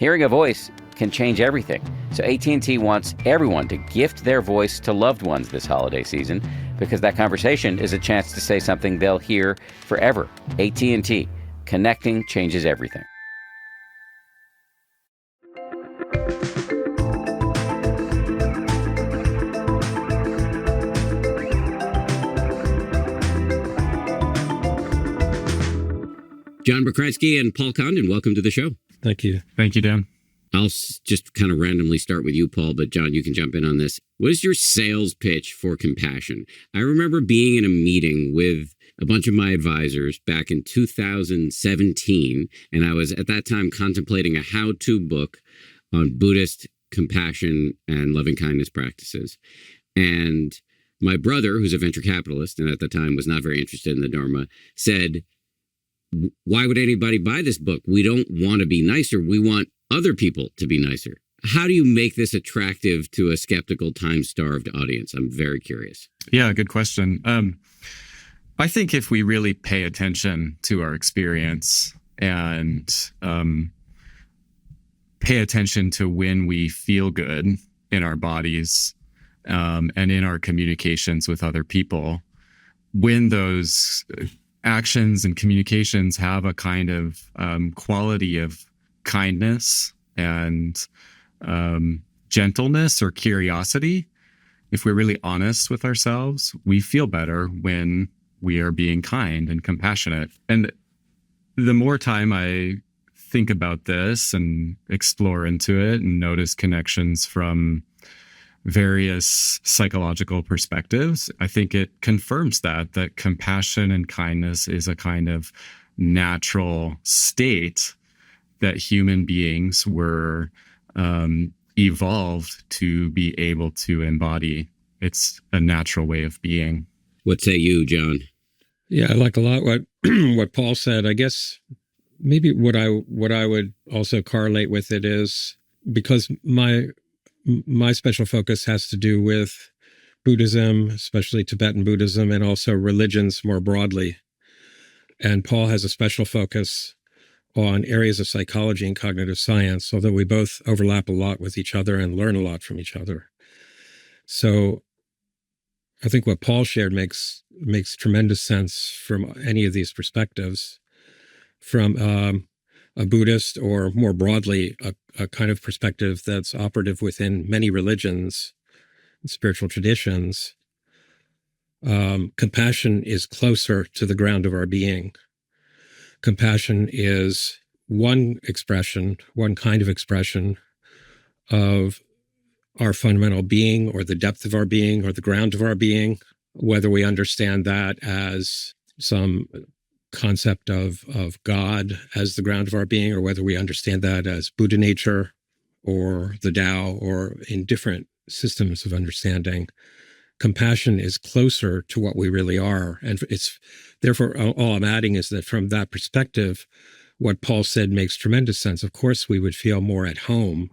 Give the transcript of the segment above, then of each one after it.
Hearing a voice can change everything. So AT&T wants everyone to gift their voice to loved ones this holiday season, because that conversation is a chance to say something they'll hear forever. AT&T. Connecting changes everything. John Makransky and Paul Condon, welcome to the show. Thank you. Thank you, Dan. I'll just kind of randomly start with you, Paul, but John, you can jump in on this. What is your sales pitch for compassion? I remember being in a meeting with a bunch of my advisors back in 2017, and I was at that time contemplating a how-to book on Buddhist compassion and loving kindness practices. And my brother, who's a venture capitalist, and at the time was not very interested in the Dharma, said, why would anybody buy this book? We don't want to be nicer. We want other people to be nicer. How do you make this attractive to a skeptical, time-starved audience? I'm very curious. Yeah, good question. I think if we really pay attention to our experience and pay attention to when we feel good in our bodies and in our communications with other people, when those actions and communications have a kind of quality of kindness and gentleness or curiosity, if we're really honest with ourselves, we feel better when we are being kind and compassionate. And the more time I think about this and explore into it and notice connections from various psychological perspectives, I think it confirms that compassion and kindness is a kind of natural state that human beings were evolved to be able to embody. It's a natural way of being. What say you, John? Yeah, I like a lot what Paul said. I guess maybe what I would also correlate with it is, because my special focus has to do with Buddhism, especially Tibetan Buddhism, and also religions more broadly. And Paul has a special focus on areas of psychology and cognitive science, although we both overlap a lot with each other and learn a lot from each other. So I think what Paul shared makes tremendous sense from any of these perspectives, from a Buddhist or more broadly a kind of perspective that's operative within many religions and spiritual traditions. Compassion is closer to the ground of our being. Compassion is one kind of expression of our fundamental being, or the depth of our being, or the ground of our being, whether we understand that as some concept of God as the ground of our being, or whether we understand that as Buddha nature or the Tao, or in different systems of understanding. Compassion is closer to what we really are. And it's therefore, all I'm adding is that from that perspective, what Paul said makes tremendous sense. Of course, we would feel more at home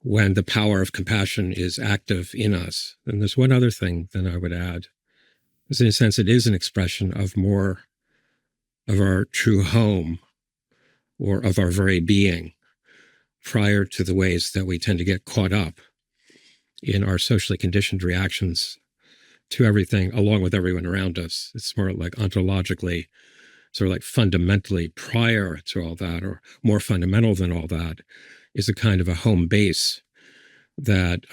when the power of compassion is active in us. And there's one other thing that I would add. Is in a sense, it is an expression of more of our true home, or of our very being, prior to the ways that we tend to get caught up in our socially conditioned reactions to everything, along with everyone around us. It's more like ontologically, sort of like fundamentally prior to all that, or more fundamental than all that, is a kind of a home base that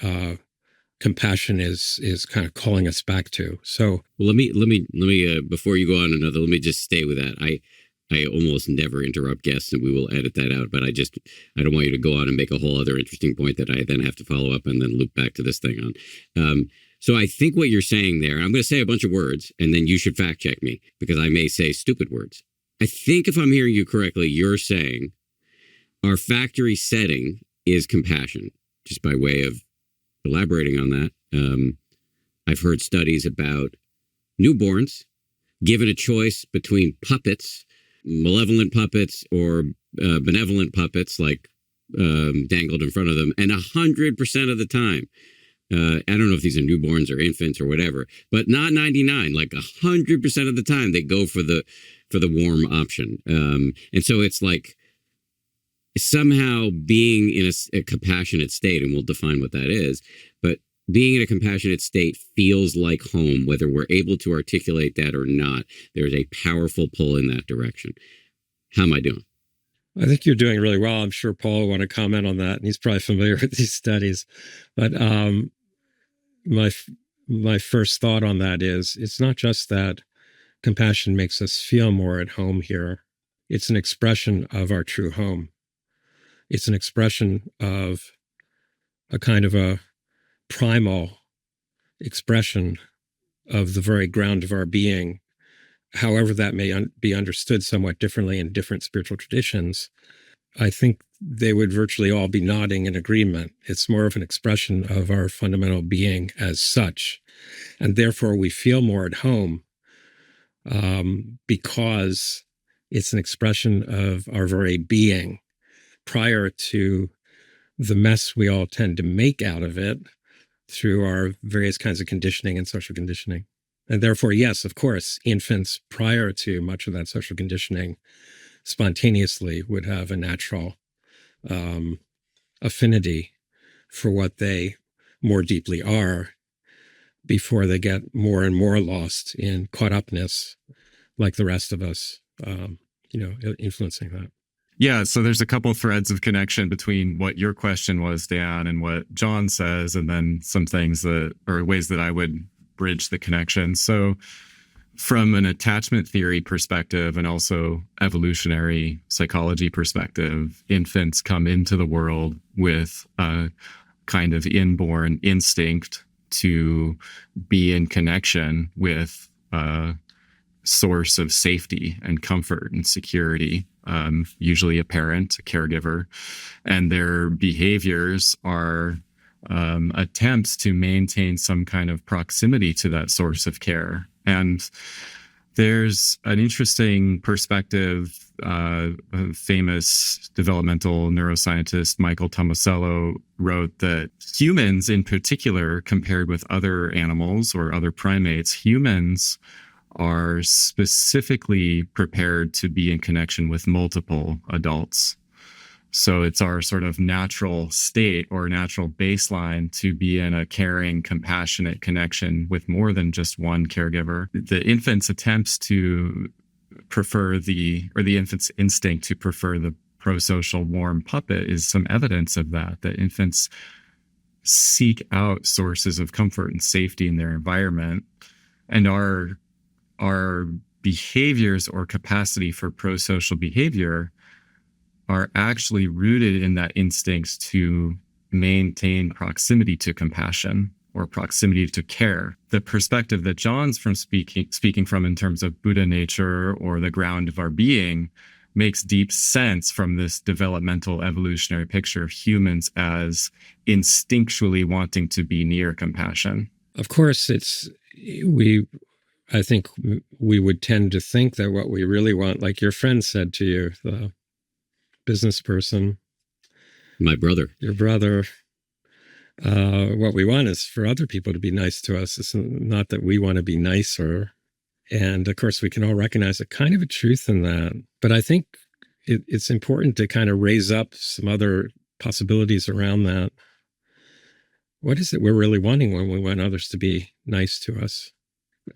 compassion is kind of calling us back to. So let me before you go on another, let me just stay with that. I almost never interrupt guests, and we will edit that out, but I don't want you to go on and make a whole other interesting point that I then have to follow up and then loop back to this thing on. So I think what you're saying there, I'm going to say a bunch of words, and then you should fact check me, because I may say stupid words. I think if I'm hearing you correctly, you're saying our factory setting is compassion, just by way of elaborating on that. I've heard studies about newborns given a choice between puppets, malevolent puppets or benevolent puppets, like dangled in front of them, and 100% of the time, I don't know if these are newborns or infants or whatever, but not 99, like 100% of the time they go for the warm option. And so it's like somehow being in a compassionate state, and we'll define what that is, but being in a compassionate state feels like home, whether we're able to articulate that or not. There's a powerful pull in that direction. How am I doing? I think you're doing really well. I'm sure Paul will want to comment on that, and he's probably familiar with these studies. But my first thought on that is it's not just that compassion makes us feel more at home here. It's an expression of our true home. It's an expression of a kind of a primal expression of the very ground of our being. However, that may be understood somewhat differently in different spiritual traditions, I think they would virtually all be nodding in agreement. It's more of an expression of our fundamental being as such. And therefore, we feel more at home because it's an expression of our very being prior to the mess we all tend to make out of it through our various kinds of conditioning and social conditioning. And therefore, yes, of course, infants prior to much of that social conditioning spontaneously would have a natural affinity for what they more deeply are before they get more and more lost in caught upness like the rest of us, influencing that. Yeah, so there's a couple threads of connection between what your question was, Dan, and what John says, and then some things that or ways that I would bridge the connection. So from an attachment theory perspective and also evolutionary psychology perspective, infants come into the world with a kind of inborn instinct to be in connection with a source of safety and comfort and security, usually a parent, a caregiver, and their behaviors are attempts to maintain some kind of proximity to that source of care. And there's an interesting perspective. A famous developmental neuroscientist, Michael Tomasello, wrote that humans in particular, compared with other animals or other primates, humans are specifically prepared to be in connection with multiple adults. So it's our sort of natural state or natural baseline to be in a caring, compassionate connection with more than just one caregiver. The infant's attempts to prefer the infant's instinct to prefer the prosocial warm puppet is some evidence of that infants seek out sources of comfort and safety in their environment. And our behaviors or capacity for prosocial behavior are actually rooted in that instinct to maintain proximity to compassion or proximity to care. The perspective that John's speaking from in terms of Buddha nature or the ground of our being makes deep sense from this developmental evolutionary picture of humans as instinctually wanting to be near compassion. Of course, I think we would tend to think that what we really want, like your friend said to you, the business person, my brother, your brother, what we want is for other people to be nice to us. It's not that we want to be nicer. And of course, we can all recognize a kind of a truth in that. But I think it's important to kind of raise up some other possibilities around that. What is it we're really wanting when we want others to be nice to us?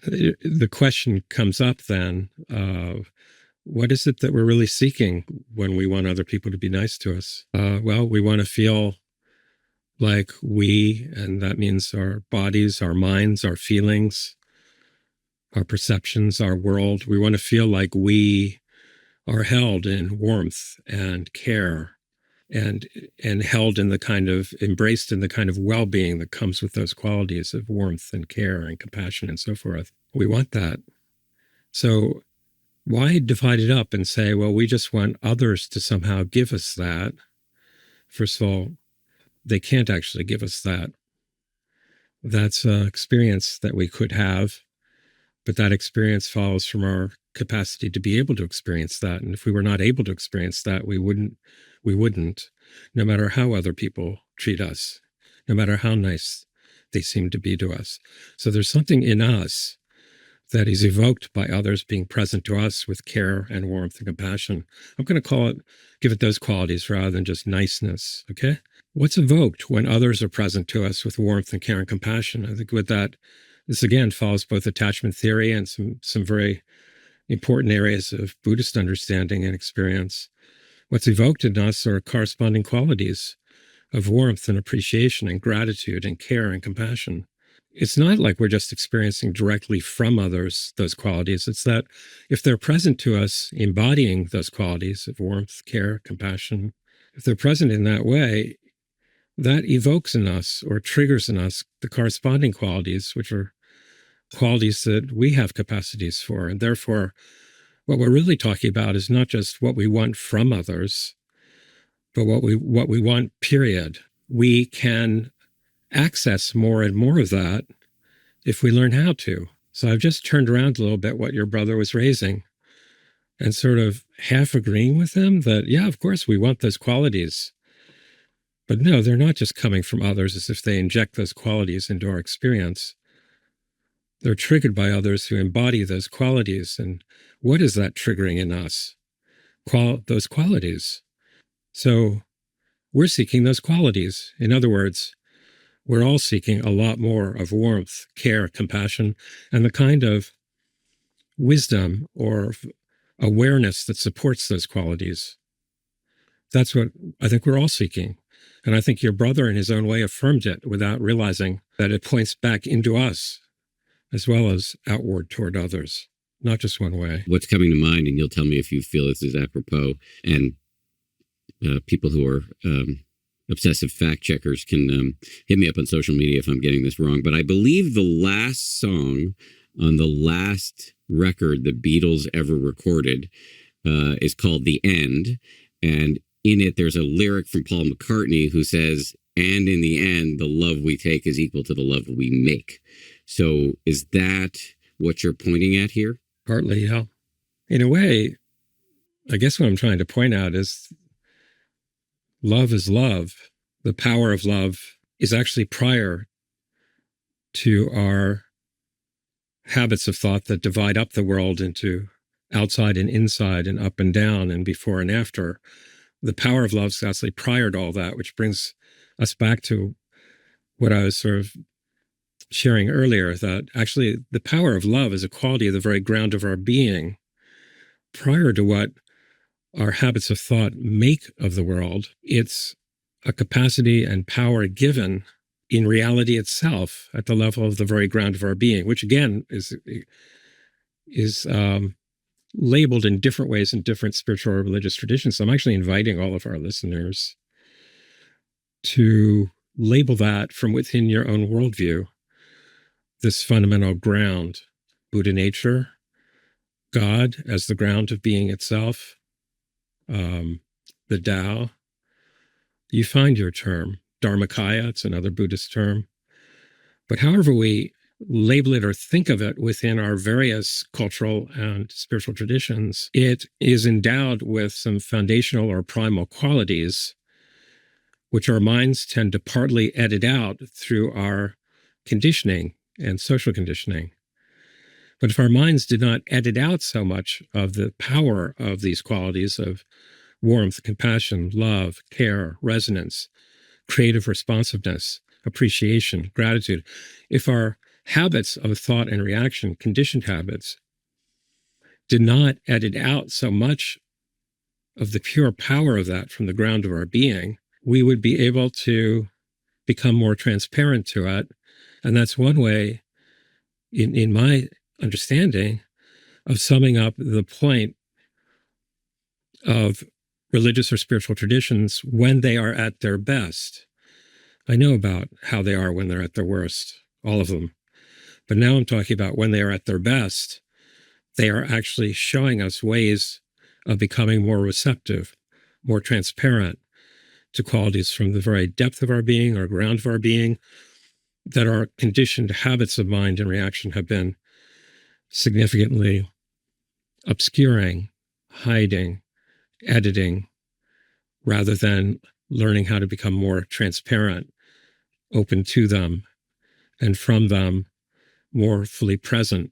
The question comes up then, what is it that we're really seeking when we want other people to be nice to us? Well, we want to feel like and that means our bodies, our minds, our feelings, our perceptions, our world. We want to feel like we are held in warmth and care and held in the kind of, embraced in the kind of well-being that comes with those qualities of warmth and care and compassion and so forth. We want that. So why divide it up and say, well, we just want others to somehow give us that? First of all, they can't actually give us that. That's an experience that we could have, but that experience follows from our capacity to be able to experience that. And if we were not able to experience that, we wouldn't, no matter how other people treat us, no matter how nice they seem to be to us. So there's something in us that is evoked by others being present to us with care and warmth and compassion. I'm going to give it those qualities rather than just niceness, okay? What's evoked when others are present to us with warmth and care and compassion? I think with that, this again follows both attachment theory and some very important areas of Buddhist understanding and experience. What's evoked in us are corresponding qualities of warmth and appreciation and gratitude and care and compassion. It's not like we're just experiencing directly from others those qualities. It's that if they're present to us embodying those qualities of warmth, care, compassion, if they're present in that way, that evokes in us or triggers in us the corresponding qualities, which are qualities that we have capacities for. And therefore, what we're really talking about is not just what we want from others, but what we want, period. We can access more and more of that if we learn how to. So I've just turned around a little bit what your brother was raising and sort of half agreeing with him that, yeah, of course, we want those qualities. But no, they're not just coming from others as if they inject those qualities into our experience. They're triggered by others who embody those qualities. And what is that triggering in us? Those qualities. So we're seeking those qualities. In other words, we're all seeking a lot more of warmth, care, compassion, and the kind of wisdom or awareness that supports those qualities. That's what I think we're all seeking. And I think your brother in his own way affirmed it without realizing that it points back into us as well as outward toward others, not just one way. What's coming to mind, and you'll tell me if you feel this is apropos, and people who are obsessive fact checkers can hit me up on social media if I'm getting this wrong, but I believe the last song on the last record the Beatles ever recorded is called The End, and in it there's a lyric from Paul McCartney who says, "And in the end, the love we take is equal to the love we make." So is that what you're pointing at here? Partly, yeah. In a way, I guess what I'm trying to point out is love is love. The power of love is actually prior to our habits of thought that divide up the world into outside and inside and up and down and before and after. The power of love is actually prior to all that, which brings us back to what I was sort of sharing earlier, that actually the power of love is a quality of the very ground of our being prior to what our habits of thought make of the world. It's a capacity and power given in reality itself at the level of the very ground of our being, which again is labeled in different ways in different spiritual or religious traditions. So I'm actually inviting all of our listeners to label that from within your own worldview, this fundamental ground, Buddha nature, God as the ground of being itself, the Tao. You find your term. Dharmakaya, it's another Buddhist term. But however we label it or think of it within our various cultural and spiritual traditions, it is endowed with some foundational or primal qualities, which our minds tend to partly edit out through our conditioning and social conditioning. But if our minds did not edit out so much of the power of these qualities of warmth, compassion, love, care, resonance, creative responsiveness, appreciation, gratitude, if our habits of thought and reaction, conditioned habits, did not edit out so much of the pure power of that from the ground of our being, we would be able to become more transparent to it. And that's one way, in my understanding, of summing up the point of religious or spiritual traditions when they are at their best. I know about how they are when they're at their worst, all of them. But now I'm talking about when they are at their best, they are actually showing us ways of becoming more receptive, more transparent to qualities from the very depth of our being or ground of our being that our conditioned habits of mind and reaction have been significantly obscuring, hiding, editing, rather than learning how to become more transparent, open to them, and from them more fully present.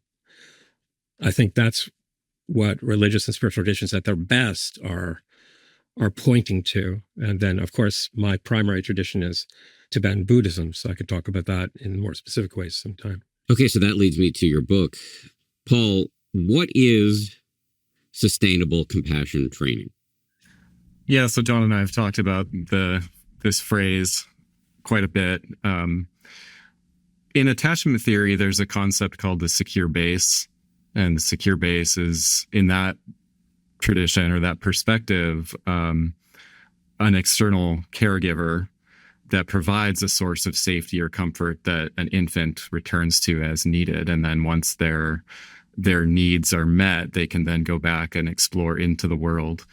I think that's what religious and spiritual traditions at their best are pointing to. And then, of course, my primary tradition is Tibetan Buddhism, so I could talk about that in more specific ways sometime. Okay, so that leads me to your book. Paul, what is sustainable compassion training? Yeah, so John and I have talked about this phrase quite a bit. In attachment theory, there's a concept called the secure base. And the secure base is, in that tradition or that perspective, an external caregiver that provides a source of safety or comfort that an infant returns to as needed. And then once their needs are met, they can then go back and explore into the world.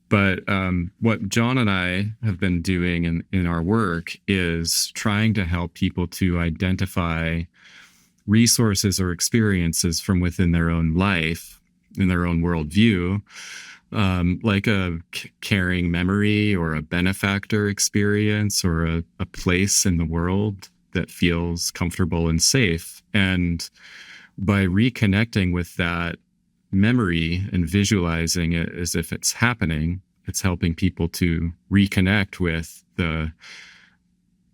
But what John and I have been doing in our work is trying to help people to identify resources or experiences from within their own life, in their own worldview, like a caring memory or a benefactor experience or a place in the world that feels comfortable and safe. And by reconnecting with that memory and visualizing it as if it's happening, it's helping people to reconnect with the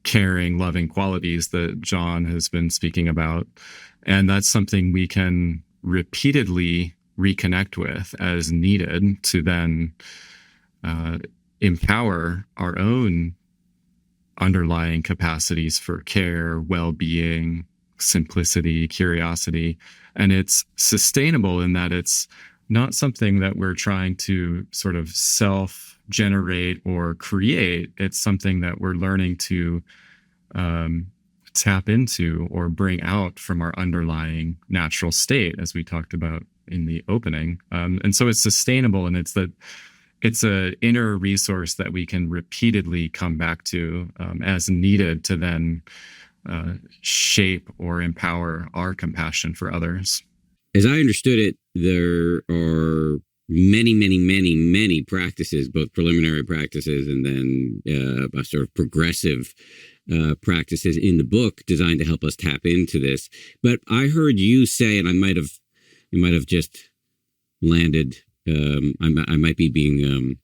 caring, loving qualities that John has been speaking about. And that's something we can repeatedly reconnect with as needed to then empower our own underlying capacities for care, well-being, simplicity, curiosity. And it's sustainable in that it's not something that we're trying to sort of self-generate or create. It's something that we're learning to tap into or bring out from our underlying natural state, as we talked about in the opening. And so it's sustainable, and it's an inner resource that we can repeatedly come back to as needed to then shape or empower our compassion for others. As I understood it, there are many practices, both preliminary practices and then a sort of progressive practices in the book designed to help us tap into this. But I heard you say, and you might have just landed, I might be being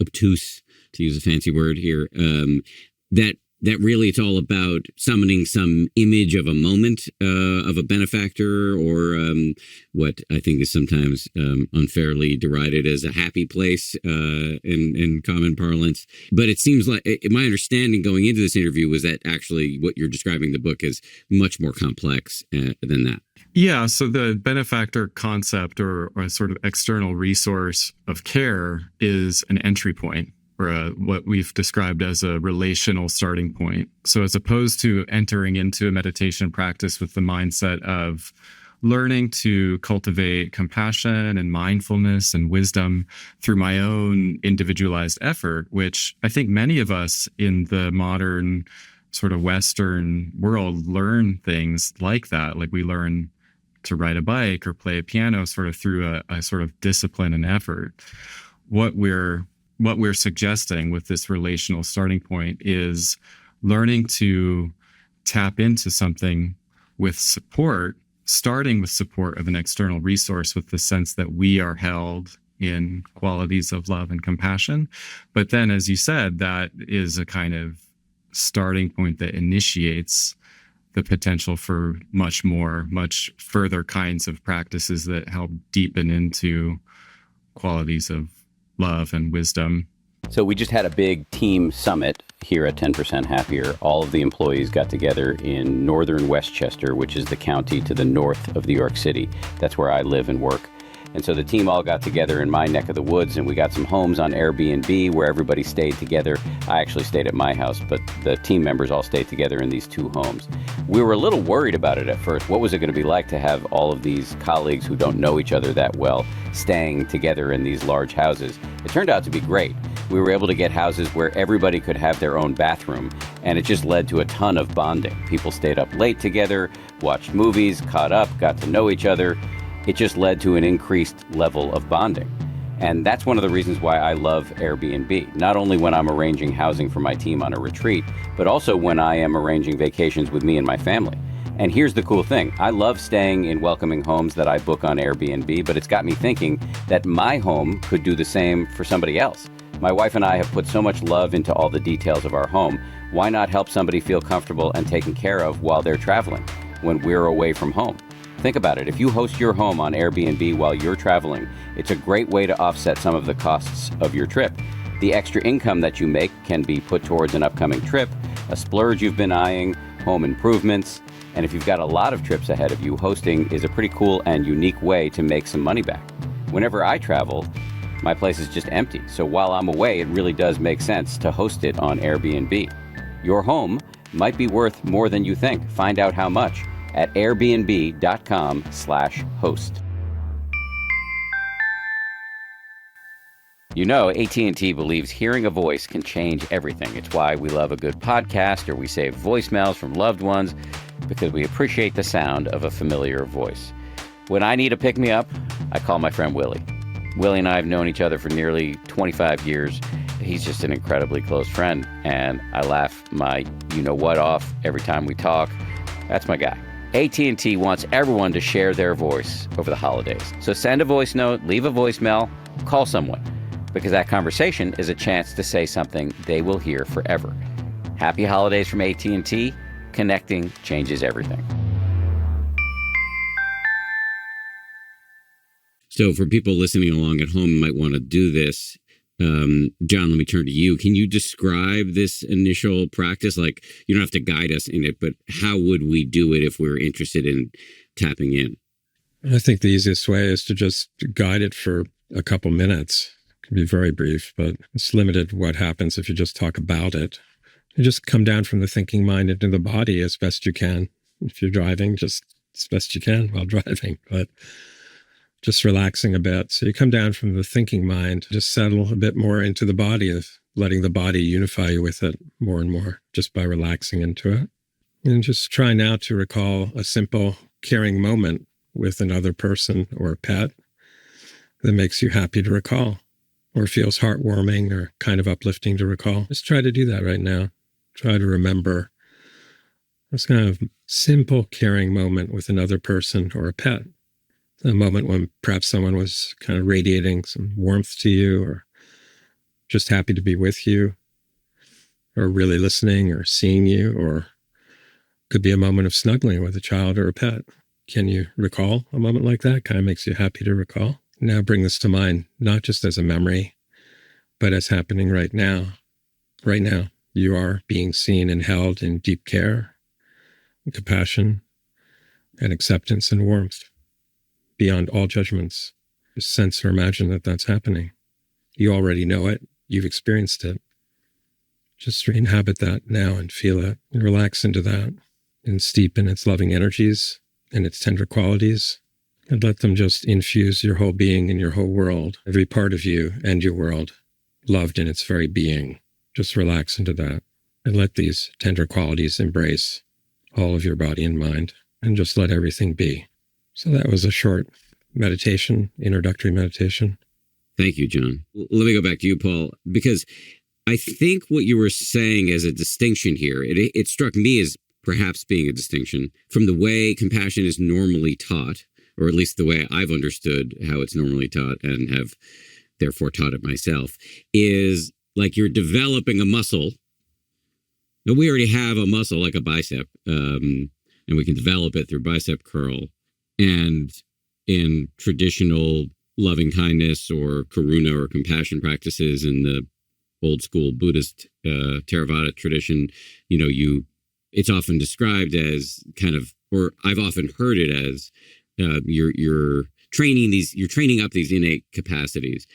obtuse, to use a fancy word here, that really it's all about summoning some image of a moment of a benefactor, or what I think is sometimes unfairly derided as a happy place in common parlance. But it seems like my understanding going into this interview was that actually what you're describing in the book is much more complex than that. Yeah, so the benefactor concept or a sort of external resource of care is an entry point, or what we've described as a relational starting point. So as opposed to entering into a meditation practice with the mindset of learning to cultivate compassion and mindfulness and wisdom through my own individualized effort, which I think many of us in the modern sort of Western world learn things like that. Like we learn to ride a bike or play a piano sort of through a sort of discipline and effort. What we're suggesting with this relational starting point is learning to tap into something with support, starting with support of an external resource with the sense that we are held in qualities of love and compassion. But then, as you said, that is a kind of starting point that initiates the potential for much further kinds of practices that help deepen into qualities of love and wisdom. So we just had a big team summit here at 10% Happier. All of the employees got together in northern Westchester, which is the county to the north of New York City. That's where I live and work. And so the team all got together in my neck of the woods, and we got some homes on Airbnb where everybody stayed together. I actually stayed at my house, but the team members all stayed together in these two homes. We were a little worried about it at first. What was it going to be like to have all of these colleagues who don't know each other that well staying together in these large houses? It turned out to be great. We were able to get houses where everybody could have their own bathroom, and it just led to a ton of bonding. People stayed up late together, watched movies, caught up, got to know each other. It just led to an increased level of bonding. And that's one of the reasons why I love Airbnb, not only when I'm arranging housing for my team on a retreat, but also when I am arranging vacations with me and my family. And here's the cool thing. I love staying in welcoming homes that I book on Airbnb, but it's got me thinking that my home could do the same for somebody else. My wife and I have put so much love into all the details of our home. Why not help somebody feel comfortable and taken care of while they're traveling, when we're away from home? Think about it. If you host your home on Airbnb while you're traveling, it's a great way to offset some of the costs of your trip. The extra income that you make can be put towards an upcoming trip, a splurge you've been eyeing, home improvements. And if you've got a lot of trips ahead of you, hosting is a pretty cool and unique way to make some money back. Whenever I travel, my place is just empty. So while I'm away, it really does make sense to host it on Airbnb. Your home might be worth more than you think. Find out how much at airbnb.com/host. You know, AT&T believes hearing a voice can change everything. It's why we love a good podcast, or we save voicemails from loved ones, because we appreciate the sound of a familiar voice. When I need a pick-me-up, I call my friend Willie. Willie and I have known each other for nearly 25 years. He's just an incredibly close friend, and I laugh my you-know-what off every time we talk. That's my guy. AT&T wants everyone to share their voice over the holidays. So send a voice note, leave a voicemail, call someone, because that conversation is a chance to say something they will hear forever. Happy holidays from AT&T. Connecting changes everything. So for people listening along at home, might want to do this. John, let me turn to you. Can you describe this initial practice? Like, you don't have to guide us in it, but how would we do it if we're interested in tapping in? I think the easiest way is to just guide it for a couple minutes. It can be very brief, but it's limited what happens if you just talk about it. You just come down from the thinking mind into the body as best you can. If you're driving, just as best you can while driving, but just relaxing a bit. So you come down from the thinking mind, just settle a bit more into the body, of letting the body unify you with it more and more, just by relaxing into it. And just try now to recall a simple, caring moment with another person or a pet that makes you happy to recall, or feels heartwarming or kind of uplifting to recall. Just try to do that right now. Try to remember this kind of simple, caring moment with another person or a pet. A moment when perhaps someone was kind of radiating some warmth to you, or just happy to be with you, or really listening or seeing you, or could be a moment of snuggling with a child or a pet. Can you recall a moment like that? Kind of makes you happy to recall. Now bring this to mind, not just as a memory, but as happening right now. Right now, you are being seen and held in deep care, and compassion, and acceptance and warmth, beyond all judgments. Just sense or imagine that that's happening. You already know it. You've experienced it. Just inhabit that now and feel it. And relax into that and steep in its loving energies and its tender qualities. And let them just infuse your whole being and your whole world, every part of you and your world, loved in its very being. Just relax into that and let these tender qualities embrace all of your body and mind, and just let everything be. So that was a short meditation, introductory meditation. Thank you, John. Let me go back to you, Paul, because I think what you were saying as a distinction here, it struck me as perhaps being a distinction from the way compassion is normally taught, or at least the way I've understood how it's normally taught and have therefore taught it myself, is like you're developing a muscle. Now, we already have a muscle like a bicep, and we can develop it through bicep curl. And in traditional loving kindness or karuna or compassion practices in the old school Buddhist Theravada tradition, it's often described as kind of, or I've often heard it as, you're training up these innate capacities.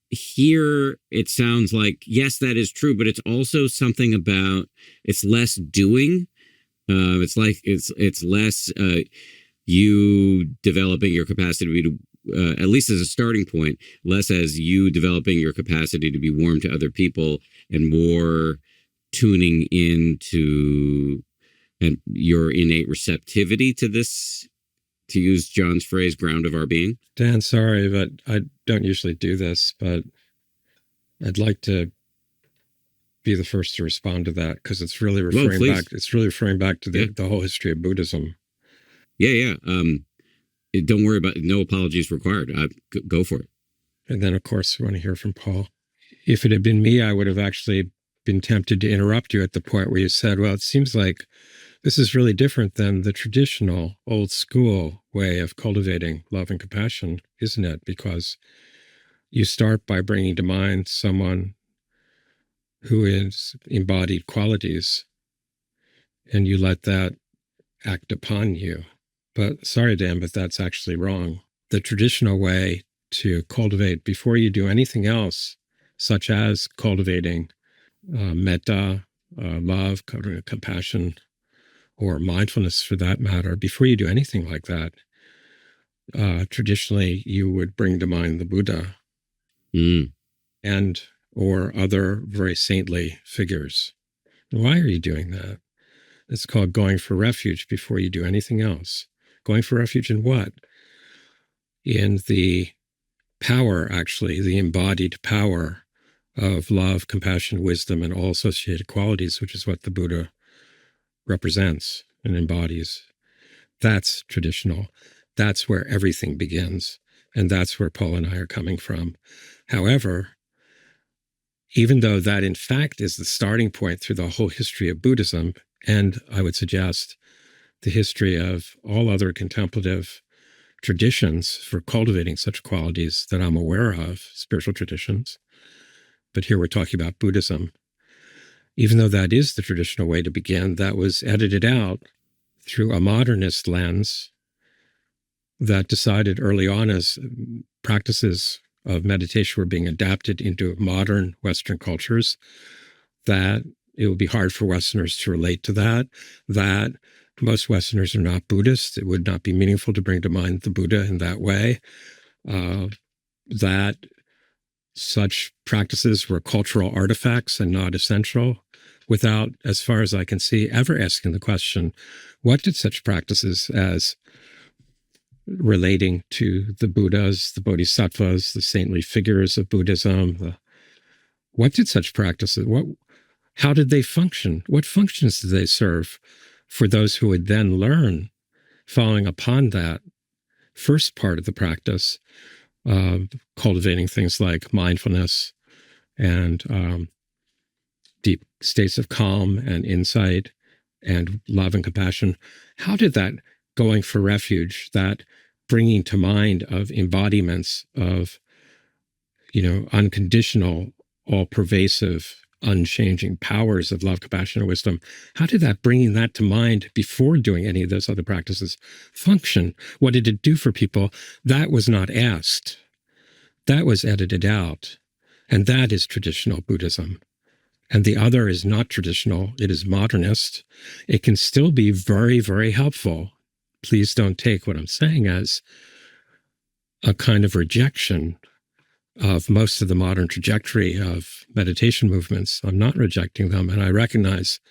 Here, it sounds like, yes, that is true, but it's also something about, it's less doing. It's less you developing your capacity to, at least as a starting point, less as you developing your capacity to be warm to other people, and more tuning into and your innate receptivity to this, to use John's phrase, ground of our being. Dan, sorry, but I don't usually do this, but I'd like to be the first to respond to that, because it's really referring back. It's really referring back to the whole history of Buddhism. Yeah. Don't worry about no apologies required. Go for it. And then, of course, we want to hear from Paul. If it had been me, I would have actually been tempted to interrupt you at the point where you said, well, it seems like this is really different than the traditional old school way of cultivating love and compassion, isn't it? Because you start by bringing to mind someone who is embodied qualities, and you let that act upon you. But sorry, Dan, but that's actually wrong. The traditional way to cultivate before you do anything else, such as cultivating metta, love, compassion, or mindfulness for that matter, before you do anything like that, traditionally you would bring to mind the Buddha and or other very saintly figures. Why are you doing that? It's called going for refuge before you do anything else. Going for refuge in what? In the power, actually, the embodied power of love, compassion, wisdom, and all associated qualities, which is what the Buddha represents and embodies. That's traditional. That's where everything begins. And that's where Paul and I are coming from. However, even though that in fact is the starting point through the whole history of Buddhism, and I would suggest the history of all other contemplative traditions for cultivating such qualities that I'm aware of, spiritual traditions, but here we're talking about Buddhism. Even though that is the traditional way to begin, that was edited out through a modernist lens that decided early on as practices of meditation were being adapted into modern Western cultures, that it would be hard for Westerners to relate to that most Westerners are not Buddhist. It would not be meaningful to bring to mind the Buddha in that way, that such practices were cultural artifacts and not essential, without, as far as I can see, ever asking the question, what did such practices as relating to the Buddhas, the Bodhisattvas, the saintly figures of Buddhism, what did such practices, how did they function? What functions did they serve for those who would then learn, following upon that first part of the practice, cultivating things like mindfulness and deep states of calm and insight and love and compassion? How did that going for refuge, that bringing to mind of embodiments of, unconditional, all-pervasive, unchanging powers of love, compassion, and wisdom, how did that bringing that to mind before doing any of those other practices function? What did it do for people? That was not asked. That was edited out. And that is traditional Buddhism. And the other is not traditional. It is modernist. It can still be very, very helpful. Please don't take what I'm saying as a kind of rejection of most of the modern trajectory of meditation movements. I'm not rejecting them, and I recognize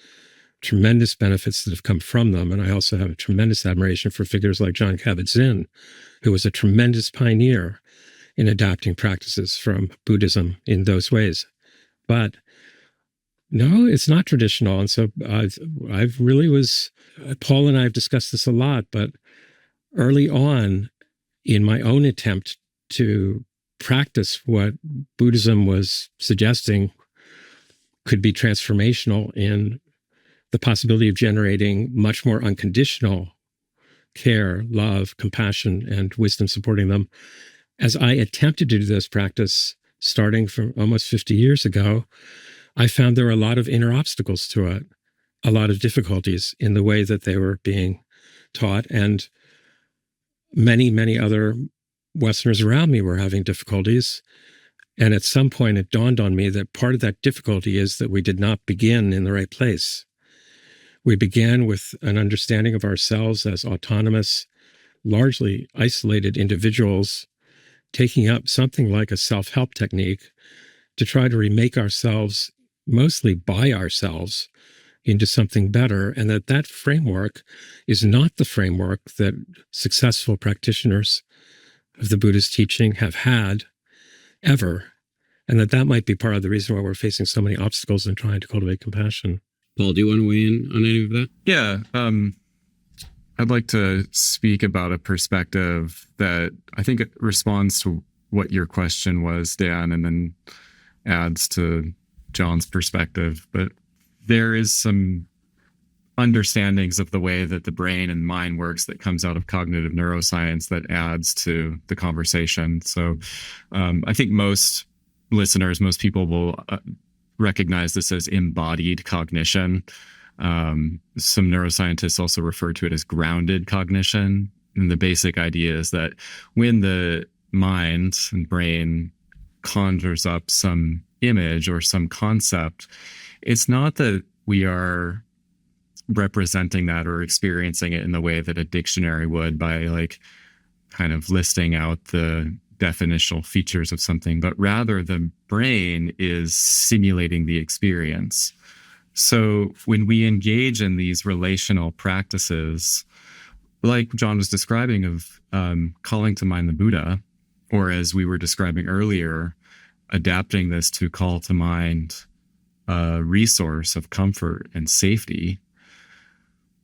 tremendous benefits that have come from them. And I also have a tremendous admiration for figures like John Kabat-Zinn, who was a tremendous pioneer in adapting practices from Buddhism in those ways. But no, it's not traditional. And so I've really was, Paul and I have discussed this a lot, but early on in my own attempt to practice what Buddhism was suggesting could be transformational in the possibility of generating much more unconditional care, love, compassion, and wisdom supporting them. As I attempted to do this practice starting from almost 50 years ago, I found there were a lot of inner obstacles to it, a lot of difficulties in the way that they were being taught. And many, many other Westerners around me were having difficulties. And at some point, it dawned on me that part of that difficulty is that we did not begin in the right place. We began with an understanding of ourselves as autonomous, largely isolated individuals, taking up something like a self-help technique to try to remake ourselves, mostly by ourselves, into something better, and that framework is not the framework that successful practitioners of the Buddhist teaching have had ever, and that might be part of the reason why we're facing so many obstacles in trying to cultivate compassion. Paul, do you want to weigh in on any of that? Yeah. I'd like to speak about a perspective that I think it responds to what your question was, Dan, and then adds to John's perspective. But there is some understandings of the way that the brain and mind works that comes out of cognitive neuroscience that adds to the conversation. So I think most listeners, most people will recognize this as embodied cognition. Some neuroscientists also refer to it as grounded cognition. And the basic idea is that when the mind and brain conjures up some image or some concept, it's not that we are representing that or experiencing it in the way that a dictionary would by like kind of listing out the definitional features of something, but rather the brain is simulating the experience. So when we engage in these relational practices, like John was describing of calling to mind the Buddha, or as we were describing earlier, adapting this to call to mind a resource of comfort and safety,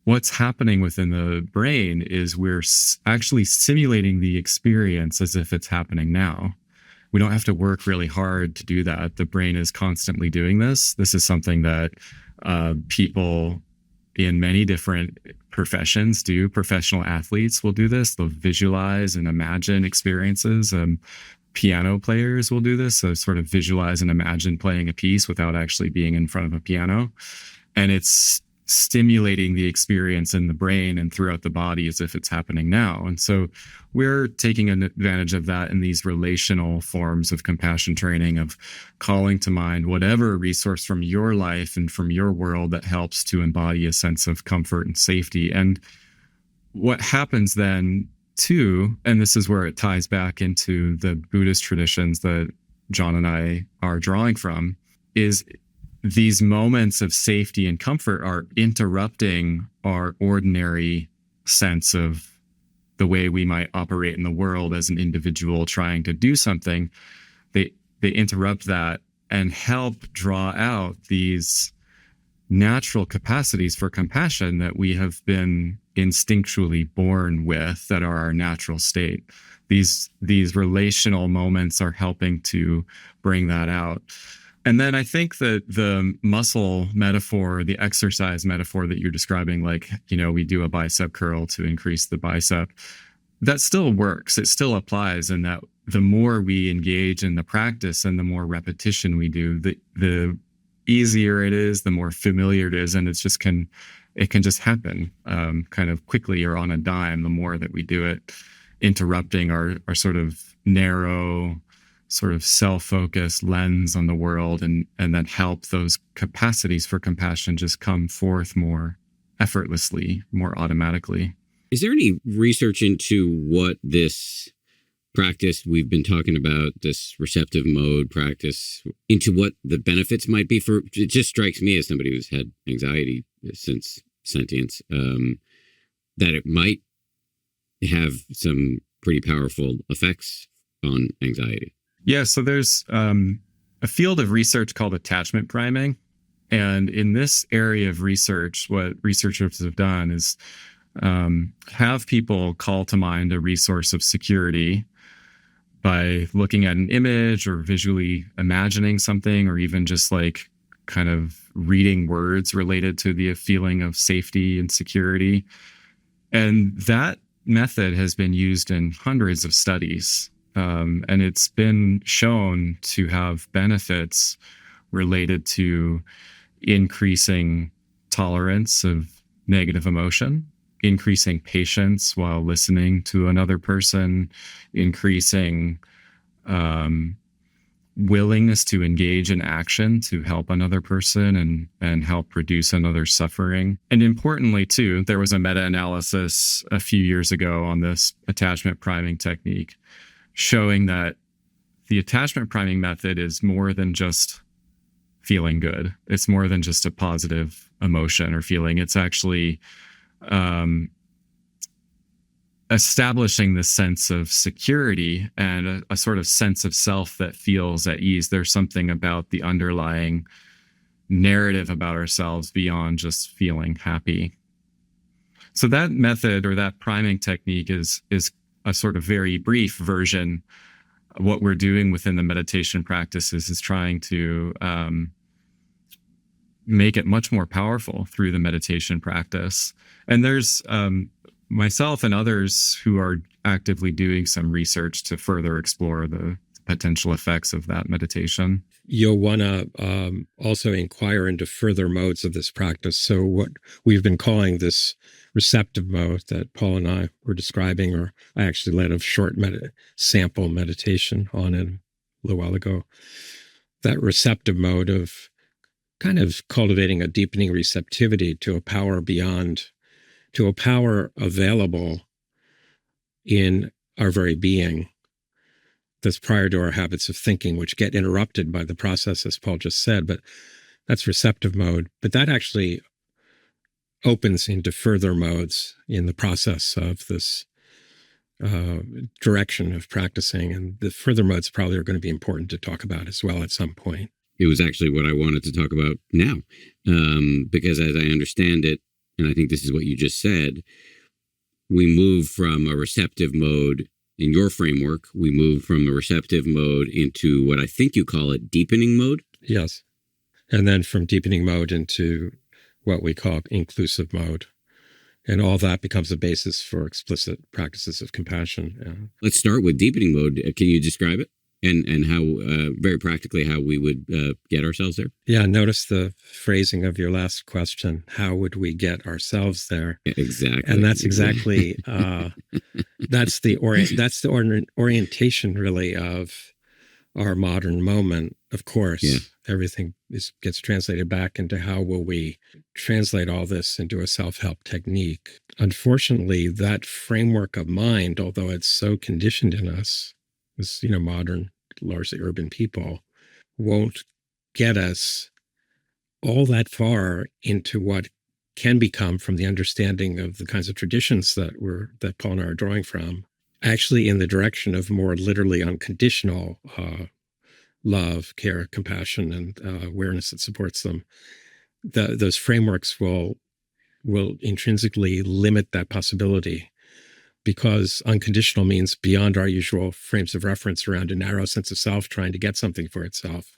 what's happening within the brain is we're actually simulating the experience as if it's happening now. We don't have to work really hard to do that. The brain is constantly doing this. This is something that people in many different professions do. Professional athletes will do this. They'll visualize and imagine experiences. Piano players will do this. So sort of visualize and imagine playing a piece without actually being in front of a piano. And it's stimulating the experience in the brain and throughout the body as if it's happening now. And so we're taking advantage of that in these relational forms of compassion training, of calling to mind whatever resource from your life and from your world that helps to embody a sense of comfort and safety. And what happens then too, and this is where it ties back into the Buddhist traditions that John and I are drawing from, is these moments of safety and comfort are interrupting our ordinary sense of the way we might operate in the world as an individual trying to do something. They interrupt that and help draw out these natural capacities for compassion that we have been instinctually born with, that are our natural state. These relational moments are helping to bring that out. And then I think that the muscle metaphor, the exercise metaphor that you're describing, like, we do a bicep curl to increase the bicep, that still works. It still applies, and that the more we engage in the practice and the more repetition we do, the easier it is, the more familiar it is, and it can just happen kind of quickly or on a dime the more that we do it, interrupting our sort of narrow, sort of self-focused lens on the world, and then help those capacities for compassion just come forth more effortlessly, more automatically. Is there any research into what this practice we've been talking about, this receptive mode practice, into what the benefits might be for? It just strikes me as somebody who's had anxiety since sentience, that it might have some pretty powerful effects on anxiety. Yeah, so there's a field of research called attachment priming. And in this area of research, what researchers have done is have people call to mind a resource of security by looking at an image or visually imagining something, or even just like kind of reading words related to the feeling of safety and security. And that method has been used in hundreds of studies. And it's been shown to have benefits related to increasing tolerance of negative emotion, increasing patience while listening to another person, increasing willingness to engage in action to help another person and help reduce another's suffering. And importantly, too, there was a meta-analysis a few years ago on this attachment priming technique, showing that the attachment priming method is more than just feeling good. It's more than just a positive emotion or feeling. It's actually establishing this sense of security and a sort of sense of self that feels at ease. There's something about the underlying narrative about ourselves beyond just feeling happy. So that method or that priming technique is a sort of very brief version. What we're doing within the meditation practices is trying to make it much more powerful through the meditation practice. And there's myself and others who are actively doing some research to further explore the potential effects of that meditation. You'll want to also inquire into further modes of this practice. So what we've been calling this receptive mode that Paul and I were describing, or I actually led a short sample meditation on it a little while ago. That receptive mode of kind of cultivating a deepening receptivity to a power beyond, to a power available in our very being that's prior to our habits of thinking, which get interrupted by the process, as Paul just said. But that's receptive mode. But that actually opens into further modes in the process of this direction of practicing. And the further modes probably are going to be important to talk about as well at some point. It was actually what I wanted to talk about now, because as I understand it, and I think this is what you just said, we move from a receptive mode in your framework. We move from a receptive mode into what I think you call it deepening mode. Yes. And then from deepening mode into what we call inclusive mode. And all that becomes a basis for explicit practices of compassion. Let's start with deepening mode. Can you describe it? And how, very practically, how we would get ourselves there? Yeah, notice the phrasing of your last question. How would we get ourselves there? Exactly. And that's exactly, that's the orientation, really, of our modern moment. Of course, yeah. Everything gets translated back into how will we translate all this into a self-help technique. Unfortunately, that framework of mind, although it's so conditioned in us, as modern, largely urban people, won't get us all that far into what can become, from the understanding of the kinds of traditions that Paul and I are drawing from, actually in the direction of more literally unconditional love, care, compassion, and awareness that supports them. Those frameworks will intrinsically limit that possibility, because unconditional means beyond our usual frames of reference around a narrow sense of self trying to get something for itself.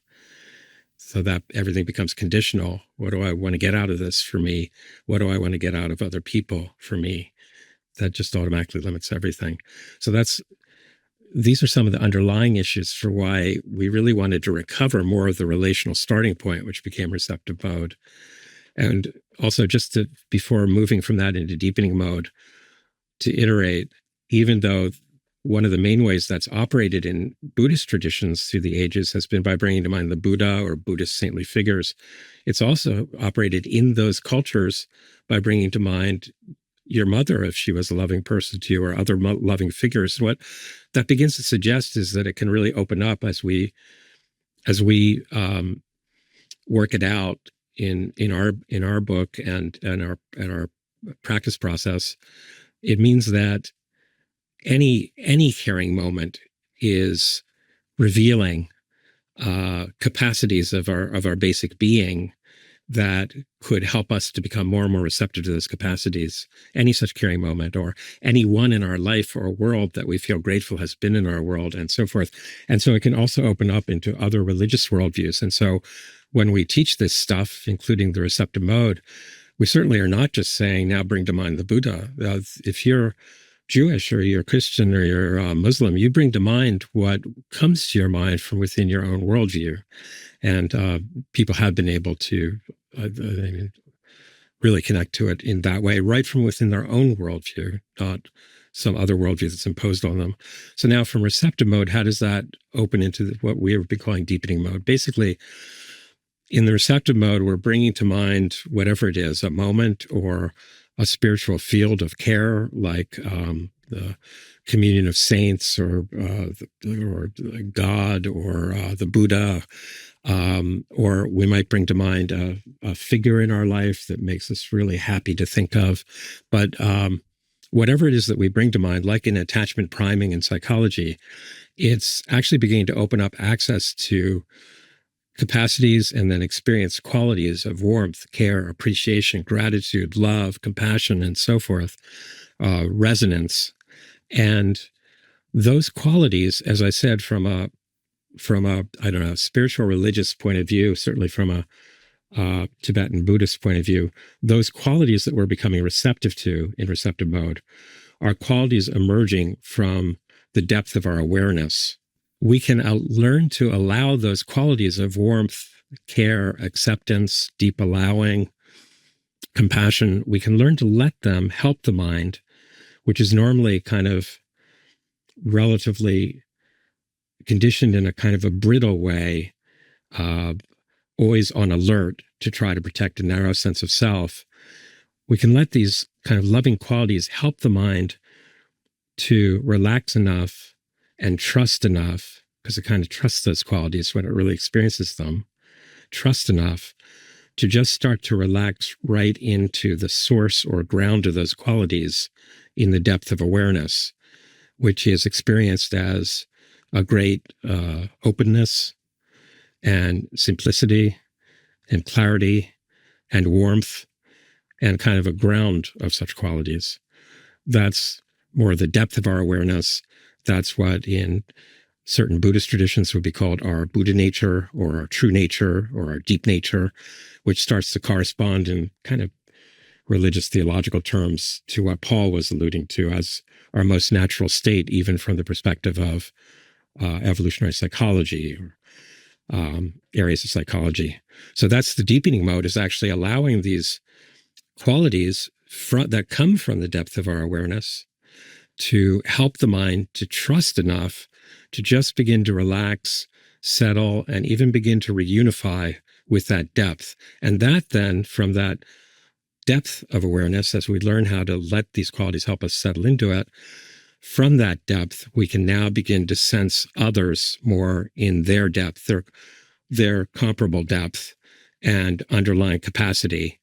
So that everything becomes conditional. What do I want to get out of this for me? What do I want to get out of other people for me? That just automatically limits everything. So these are some of the underlying issues for why we really wanted to recover more of the relational starting point, which became receptive mode. And also, before moving from that into deepening mode, to iterate, even though one of the main ways that's operated in Buddhist traditions through the ages has been by bringing to mind the Buddha or Buddhist saintly figures, it's also operated in those cultures by bringing to mind your mother, if she was a loving person to you, or other loving figures. What that begins to suggest is that it can really open up as we work it out in our book and our practice process. It means that any caring moment is revealing capacities of our basic being that could help us to become more and more receptive to those capacities. Any such caring moment, or any one in our life or world that we feel grateful has been in our world, and so forth. And so it can also open up into other religious worldviews. And so when we teach this stuff, including the receptive mode, we certainly are not just saying, now bring to mind the Buddha. If you're Jewish or you're Christian or you're Muslim, you bring to mind what comes to your mind from within your own worldview. And people have been able to really connect to it in that way, right from within their own worldview, not some other worldview that's imposed on them. So now from receptive mode, how does that open into what we would be calling deepening mode? Basically, in the receptive mode, we're bringing to mind whatever it is, a moment or a spiritual field of care, like the communion of saints, or God, or the Buddha, or we might bring to mind a figure in our life that makes us really happy to think of. But whatever it is that we bring to mind, like in attachment priming in psychology, it's actually beginning to open up access to capacities and then experience qualities of warmth, care, appreciation, gratitude, love, compassion, and so forth, resonance. And those qualities, as I said, from a I don't know, spiritual religious point of view, certainly from a Tibetan Buddhist point of view, those qualities that we're becoming receptive to in receptive mode are qualities emerging from the depth of our awareness. We can learn to allow those qualities of warmth, care, acceptance, deep allowing, compassion. We can learn to let them help the mind, which is normally kind of relatively conditioned in a kind of a brittle way, always on alert to try to protect a narrow sense of self. We can let these kind of loving qualities help the mind to relax enough and trust enough, because it kind of trusts those qualities when it really experiences them, trust enough to just start to relax right into the source or ground of those qualities in the depth of awareness, which is experienced as a great openness and simplicity and clarity and warmth and kind of a ground of such qualities. That's more the depth of our awareness. That's what in certain Buddhist traditions would be called our Buddha nature or our true nature or our deep nature, which starts to correspond in kind of religious theological terms to what Paul was alluding to as our most natural state, even from the perspective of evolutionary psychology or areas of psychology. So that's the deepening mode, is actually allowing these qualities that come from the depth of our awareness to help the mind to trust enough to just begin to relax, settle, and even begin to reunify with that depth. And that then, from that depth of awareness, as we learn how to let these qualities help us settle into it, from that depth, we can now begin to sense others more in their depth, their comparable depth and underlying capacity.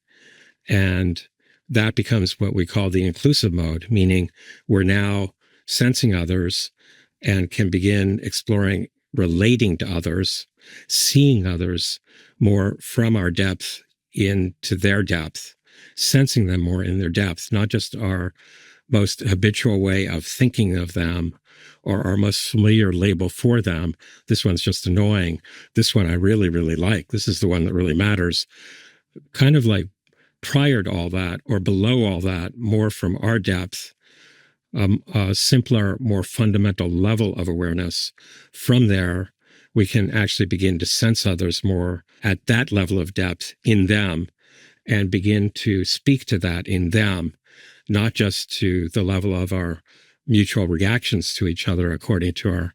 And that becomes what we call the inclusive mode, meaning we're now sensing others and can begin exploring relating to others, seeing others more from our depth into their depth, sensing them more in their depth, not just our most habitual way of thinking of them or our most familiar label for them. This one's just annoying. This one I really, really like. This is the one that really matters. Kind of like prior to all that or below all that, more from our depth, a simpler, more fundamental level of awareness. From there, we can actually begin to sense others more at that level of depth in them and begin to speak to that in them, not just to the level of our mutual reactions to each other according to our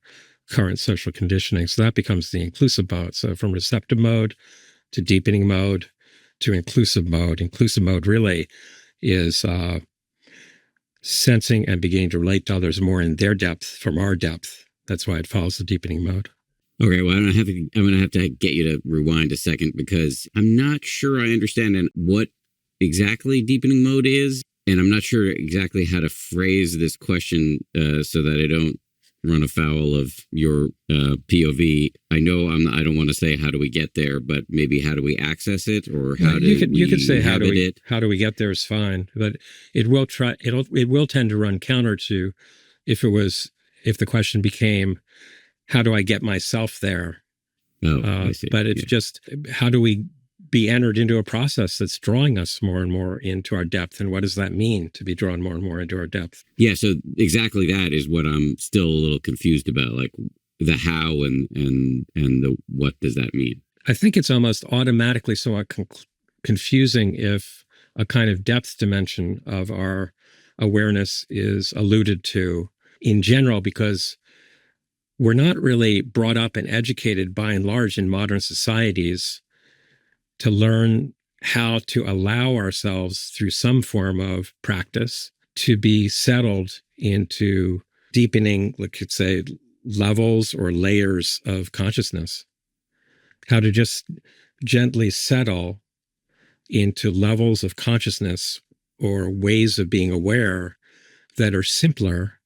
current social conditioning. So that becomes the inclusive mode. So from receptive mode to deepening mode to inclusive mode. Inclusive mode really is sensing and beginning to relate to others more in their depth from our depth. That's why it follows the deepening mode. Okay, well, I'm going to have to get you to rewind a second because I'm not sure I understand what exactly deepening mode is, and I'm not sure exactly how to phrase this question so that I don't run afoul of your POV. I know I don't want to say how do we get there, but maybe how do we access it, or how do you could say how do we get there is fine, but it will tend to run counter to if the question became how do I get myself there? I see. But it's just how do we be entered into a process that's drawing us more and more into our depth, and what does that mean to be drawn more and more into our depth? Yeah, so exactly that is what I'm still a little confused about, like the how and the what does that mean? I think it's almost automatically somewhat confusing if a kind of depth dimension of our awareness is alluded to in general, because we're not really brought up and educated by and large in modern societies to learn how to allow ourselves through some form of practice to be settled into deepening, like you'd say, levels or layers of consciousness. How to just gently settle into levels of consciousness or ways of being aware that are simpler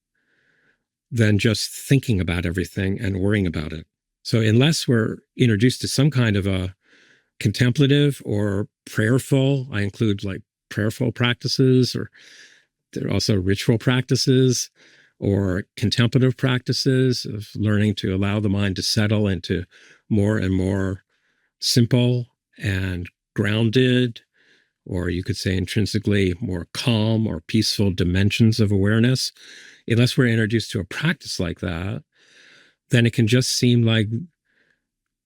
than just thinking about everything and worrying about it. So unless we're introduced to some kind of a contemplative or prayerful, I include like prayerful practices, or there are also ritual practices or contemplative practices of learning to allow the mind to settle into more and more simple and grounded, or you could say intrinsically more calm or peaceful dimensions of awareness. Unless we're introduced to a practice like that, then it can just seem like,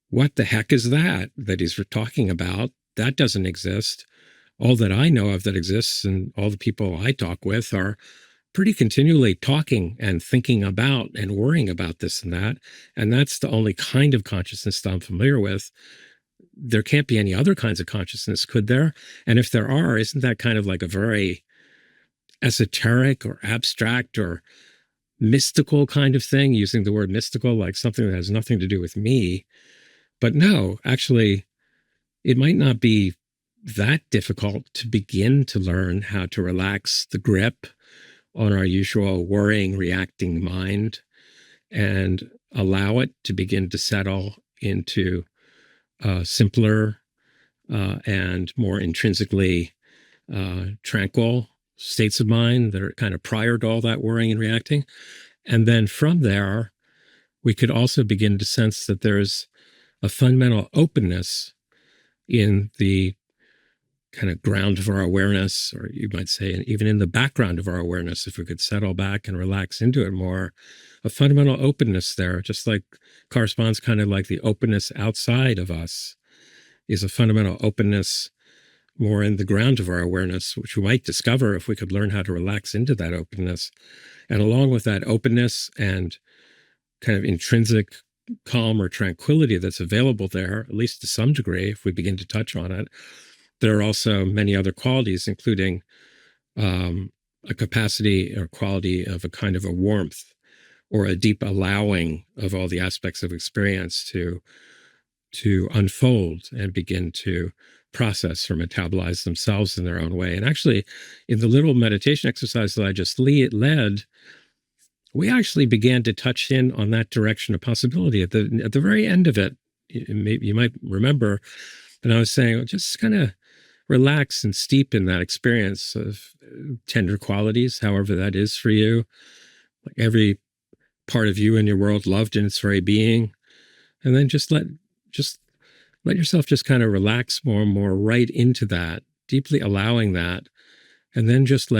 what the heck is that he's talking about? That doesn't exist. All that I know of that exists and all the people I talk with are pretty continually talking and thinking about and worrying about this and that. And that's the only kind of consciousness that I'm familiar with. There can't be any other kinds of consciousness, could there? And if there are, isn't that kind of like a very esoteric or abstract or mystical kind of thing, using the word mystical like something that has nothing to do with me? But no, actually, it might not be that difficult to begin to learn how to relax the grip on our usual worrying, reacting mind and allow it to begin to settle into simpler and more intrinsically tranquil states of mind that are kind of prior to all that worrying and reacting. And then from there, we could also begin to sense that there's a fundamental openness in the kind of ground of our awareness, or you might say, and even in the background of our awareness, if we could settle back and relax into it more, a fundamental openness there, just like corresponds kind of like the openness outside of us is a fundamental openness more in the ground of our awareness, which we might discover if we could learn how to relax into that openness. And along with that openness and kind of intrinsic calm or tranquility that's available there, at least to some degree, if we begin to touch on it, there are also many other qualities, including a capacity or quality of a kind of a warmth or a deep allowing of all the aspects of experience to unfold and begin to process or metabolize themselves in their own way. And actually, in the little meditation exercise that I just led, we actually began to touch in on that direction of possibility at the very end of it. You might remember that I was saying, well, just kind of relax and steep in that experience of tender qualities, however that is for you. Like every part of you in your world loved in its very being. And then just let yourself just kind of relax more and more right into that, deeply allowing that. And then just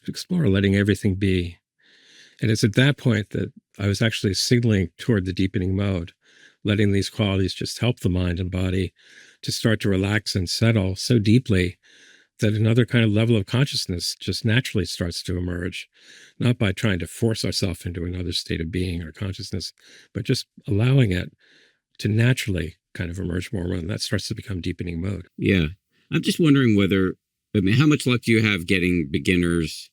explore letting everything be. And it's at that point that I was actually signaling toward the deepening mode, letting these qualities just help the mind and body to start to relax and settle so deeply that another kind of level of consciousness just naturally starts to emerge, not by trying to force ourselves into another state of being or consciousness, but just allowing it to naturally kind of emerge more when that starts to become deepening mode. Yeah. I'm just wondering how much luck do you have getting beginners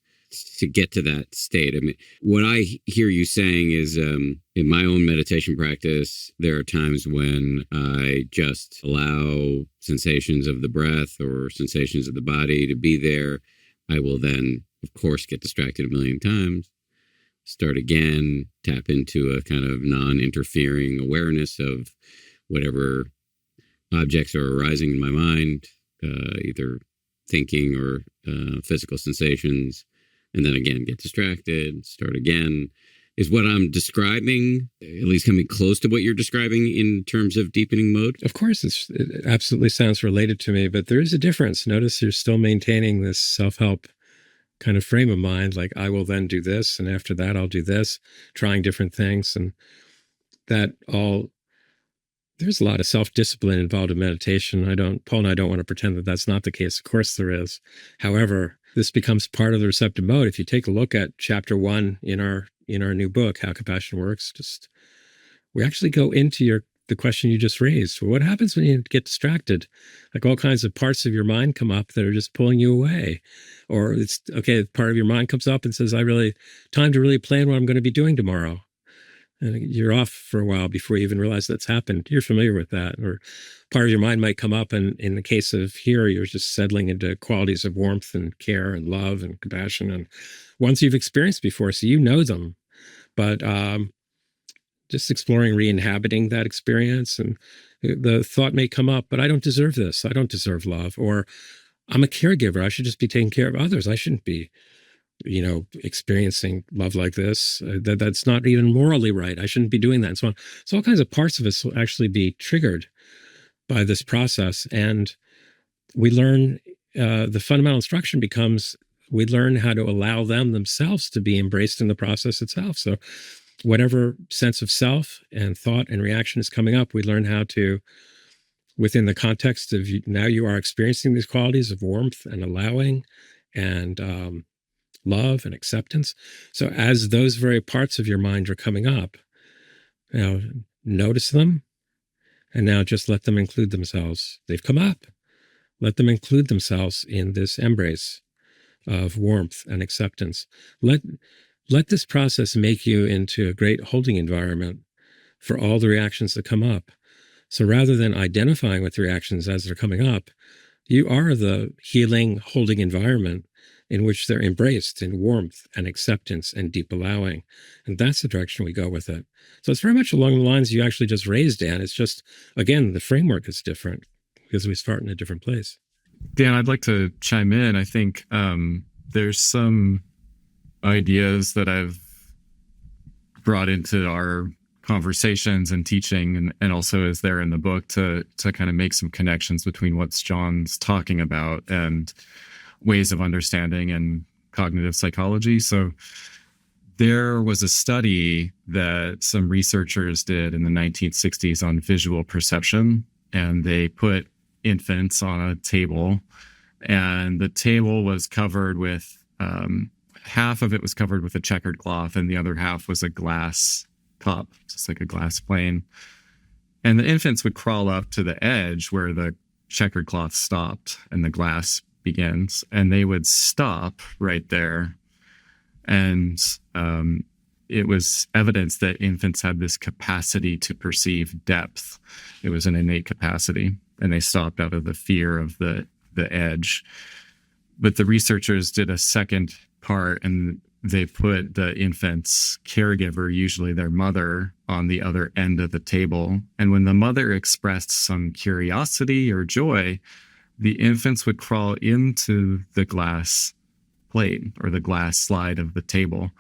to get to that state? I mean, what I hear you saying is in my own meditation practice, there are times when I just allow sensations of the breath or sensations of the body to be there. I will then, of course, get distracted a million times, start again, tap into a kind of non-interfering awareness of whatever objects are arising in my mind, either thinking or physical sensations. And then again, get distracted, start again. Is what I'm describing at least coming close to what you're describing in terms of deepening mode? Of course, it absolutely sounds related to me, but there is a difference. Notice you're still maintaining this self-help kind of frame of mind, like I will then do this, and after that I'll do this, trying different things. And that all, there's a lot of self-discipline involved in meditation. Paul and I don't want to pretend that that's not the case. Of course there is. However, this becomes part of the receptive mode. If you take a look at chapter 1 in our new book, How Compassion Works, we actually go into the question you just raised. Well, what happens when you get distracted? Like all kinds of parts of your mind come up that are just pulling you away. Or it's okay, part of your mind comes up and says, time to really plan what I'm going to be doing tomorrow. And you're off for a while before you even realize that's happened. You're familiar with that. Or part of your mind might come up, and in the case of here, you're just settling into qualities of warmth and care and love and compassion. And ones you've experienced before, so you know them. But just exploring re-inhabiting that experience. And the thought may come up, but I don't deserve this. I don't deserve love. Or I'm a caregiver. I should just be taking care of others. I shouldn't be, experiencing love like this. That's not even morally right. I shouldn't be doing that. And so on. So all kinds of parts of us will actually be triggered by this process. And we learn, the fundamental instruction becomes, we learn how to allow them themselves to be embraced in the process itself. So whatever sense of self and thought and reaction is coming up, we learn how to, within the context of now you are experiencing these qualities of warmth and allowing and love and acceptance. So as those very parts of your mind are coming up, notice them, and now just let them include themselves. They've come up. Let them include themselves in this embrace of warmth and acceptance. Let this process make you into a great holding environment for all the reactions that come up. So rather than identifying with the reactions as they're coming up, you are the healing, holding environment in which they're embraced in warmth and acceptance and deep allowing. And that's the direction we go with it. So it's very much along the lines you actually just raised, Dan. It's just, again, the framework is different because we start in a different place. Dan, I'd like to chime in. I think there's some ideas that I've brought into our conversations and teaching, and also is there in the book to kind of make some connections between what John's talking about and ways of understanding and cognitive psychology. So there was a study that some researchers did in the 1960s on visual perception, and they put infants on a table, and the table was covered with half of it was covered with a checkered cloth, and the other half was a glass cup, just like a glass plane. And the infants would crawl up to the edge where the checkered cloth stopped and the glass begins, and they would stop right there. And it was evidence that infants had this capacity to perceive depth. It was an innate capacity, and they stopped out of the fear of the edge. But the researchers did a second part, and they put the infant's caregiver, usually their mother, on the other end of the table. And when the mother expressed some curiosity or joy, the infants would crawl into the glass plate or the glass slide of the table.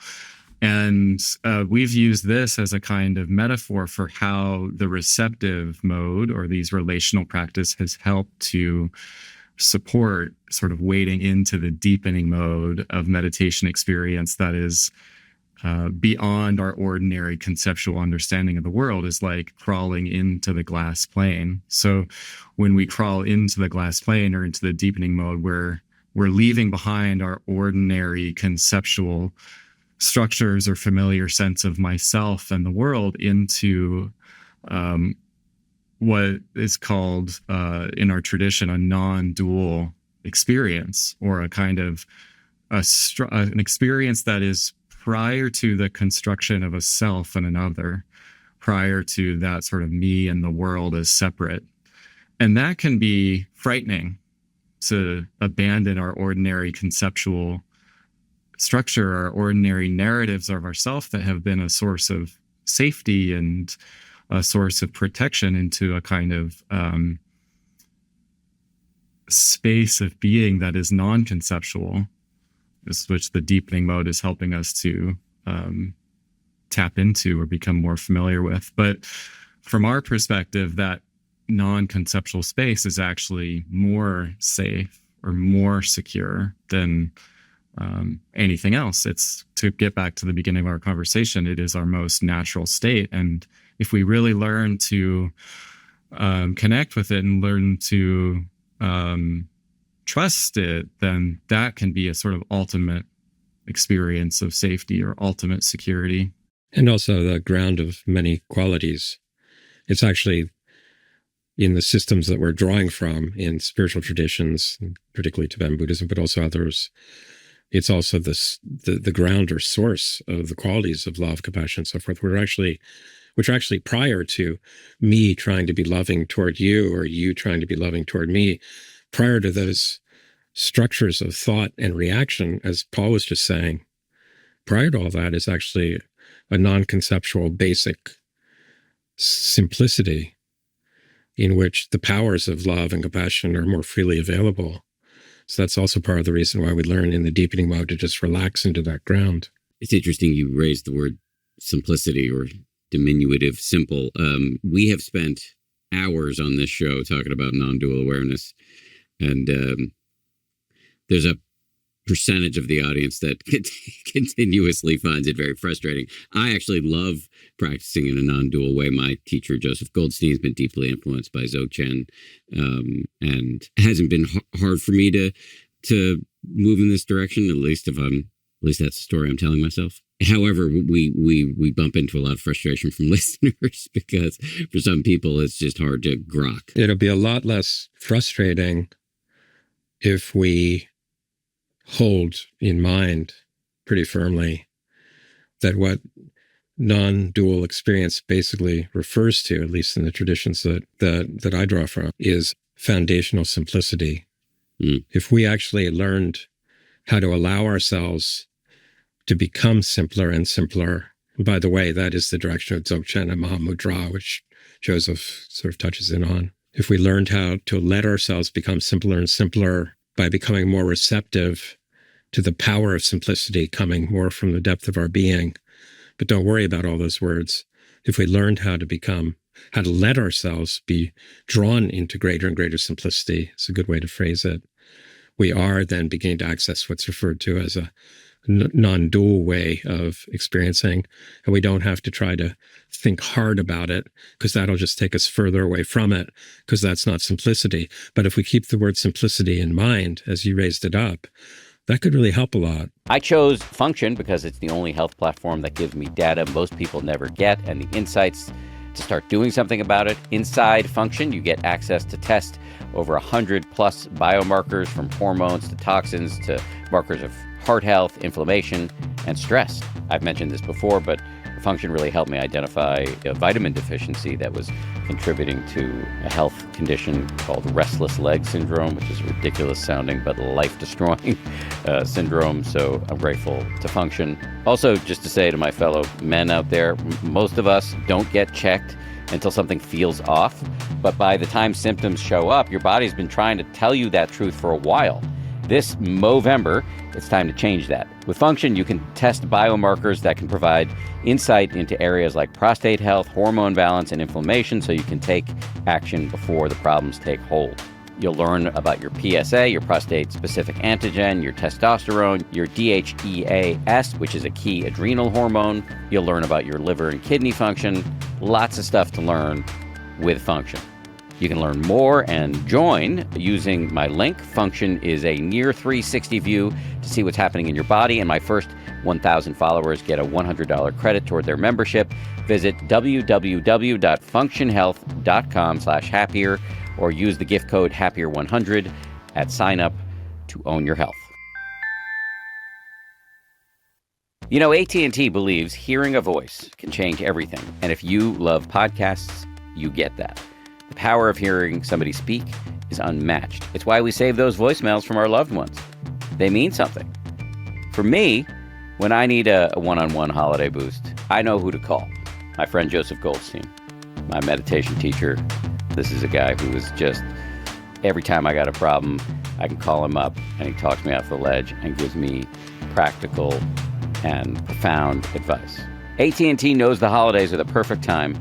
And we've used this as a kind of metaphor for how the receptive mode or these relational practice has helped to support sort of wading into the deepening mode of meditation experience that is beyond our ordinary conceptual understanding of the world, is like crawling into the glass plane. So when we crawl into the glass plane or into the deepening mode, we're leaving behind our ordinary conceptual structures or familiar sense of myself and the world into what is called in our tradition a non-dual experience, or a kind of an experience that is prior to the construction of a self and another, prior to that sort of me and the world as separate. And that can be frightening, to abandon our ordinary conceptual structure, our ordinary narratives of ourself that have been a source of safety and a source of protection, into a kind of space of being that is non-conceptual, which the deepening mode is helping us to tap into or become more familiar with. But from our perspective, that non-conceptual space is actually more safe or more secure than anything else. It's, to get back to the beginning of our conversation, it is our most natural state. And if we really learn to connect with it and learn to trust it, then that can be a sort of ultimate experience of safety or ultimate security. And also the ground of many qualities. It's actually in the systems that we're drawing from in spiritual traditions, particularly Tibetan Buddhism, but also others. It's also the ground or source of the qualities of love, compassion, and so forth, which are actually prior to me trying to be loving toward you or you trying to be loving toward me. Prior to those structures of thought and reaction, as Paul was just saying, prior to all that is actually a non-conceptual basic simplicity in which the powers of love and compassion are more freely available. So that's also part of the reason why we learn in the deepening mode to just relax into that ground. It's interesting you raised the word simplicity or diminutive simple. We have spent hours on this show talking about non-dual awareness, and there's a percentage of the audience that continuously finds it very frustrating. I actually love practicing in a non-dual way. My teacher, Joseph Goldstein, has been deeply influenced by Dzogchen, and it hasn't been hard for me to move in this direction, at least that's the story I'm telling myself. However, we bump into a lot of frustration from listeners because for some people it's just hard to grok. It'll be a lot less frustrating if we hold in mind pretty firmly that what non-dual experience basically refers to, at least in the traditions that I draw from, is foundational simplicity. If we actually learned how to allow ourselves to become simpler and simpler, and by the way, that is the direction of Dzogchen and Mahamudra, which Joseph sort of touches in on. If we learned how to let ourselves become simpler and simpler by becoming more receptive to the power of simplicity coming more from the depth of our being, but don't worry about all those words. If we learned how to let ourselves be drawn into greater and greater simplicity, it's a good way to phrase it, we are then beginning to access what's referred to as a non-dual way of experiencing, and we don't have to try to think hard about it, because that'll just take us further away from it, because that's not simplicity. But if we keep the word simplicity in mind, as you raised it up, that could really help a lot. I chose Function because it's the only health platform that gives me data most people never get and the insights to start doing something about it. Inside Function, you get access to test over 100 plus biomarkers, from hormones to toxins to markers of heart health, inflammation, and stress. I've mentioned this before, but Function really helped me identify a vitamin deficiency that was contributing to a health condition called restless leg syndrome, which is ridiculous sounding but life-destroying syndrome. So I'm grateful to Function. Also, just to say to my fellow men out there, most of us don't get checked until something feels off. But by the time symptoms show up, your body's been trying to tell you that truth for a while. This Movember, it's time to change that. With Function, you can test biomarkers that can provide insight into areas like prostate health, hormone balance, and inflammation, so you can take action before the problems take hold. You'll learn about your PSA, your prostate-specific antigen, your testosterone, your DHEAS, which is a key adrenal hormone. You'll learn about your liver and kidney function. Lots of stuff to learn with Function. You can learn more and join using my link. Function is a near 360 view to see what's happening in your body, and my first 1,000 followers get a $100 credit toward their membership. Visit www.functionhealth.com/happier or use the gift code HAPPIER100 at sign up to own your health. You know, AT&T believes hearing a voice can change everything. And if you love podcasts, you get that. The power of hearing somebody speak is unmatched. It's why we save those voicemails from our loved ones. They mean something. For me, when I need a one-on-one holiday boost, I know who to call. My friend Joseph Goldstein, my meditation teacher. This is a guy who is just, every time I got a problem, I can call him up and he talks me off the ledge and gives me practical and profound advice. AT&T knows the holidays are the perfect time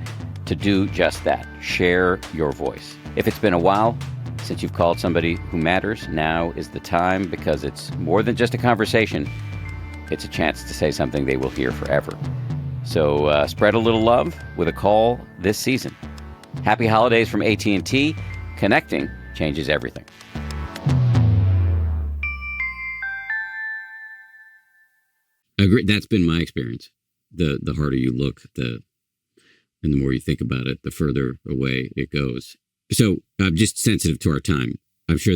to do just that. Share your voice. If it's been a while since you've called somebody who matters, now is the time, because it's more than just a conversation. It's a chance to say something they will hear forever. So spread a little love with a call this season. Happy holidays from AT&T. Connecting changes everything. Agree. That's been my experience. The harder you look, and the more you think about it, the further away it goes. So I'm just sensitive to our time. I'm sure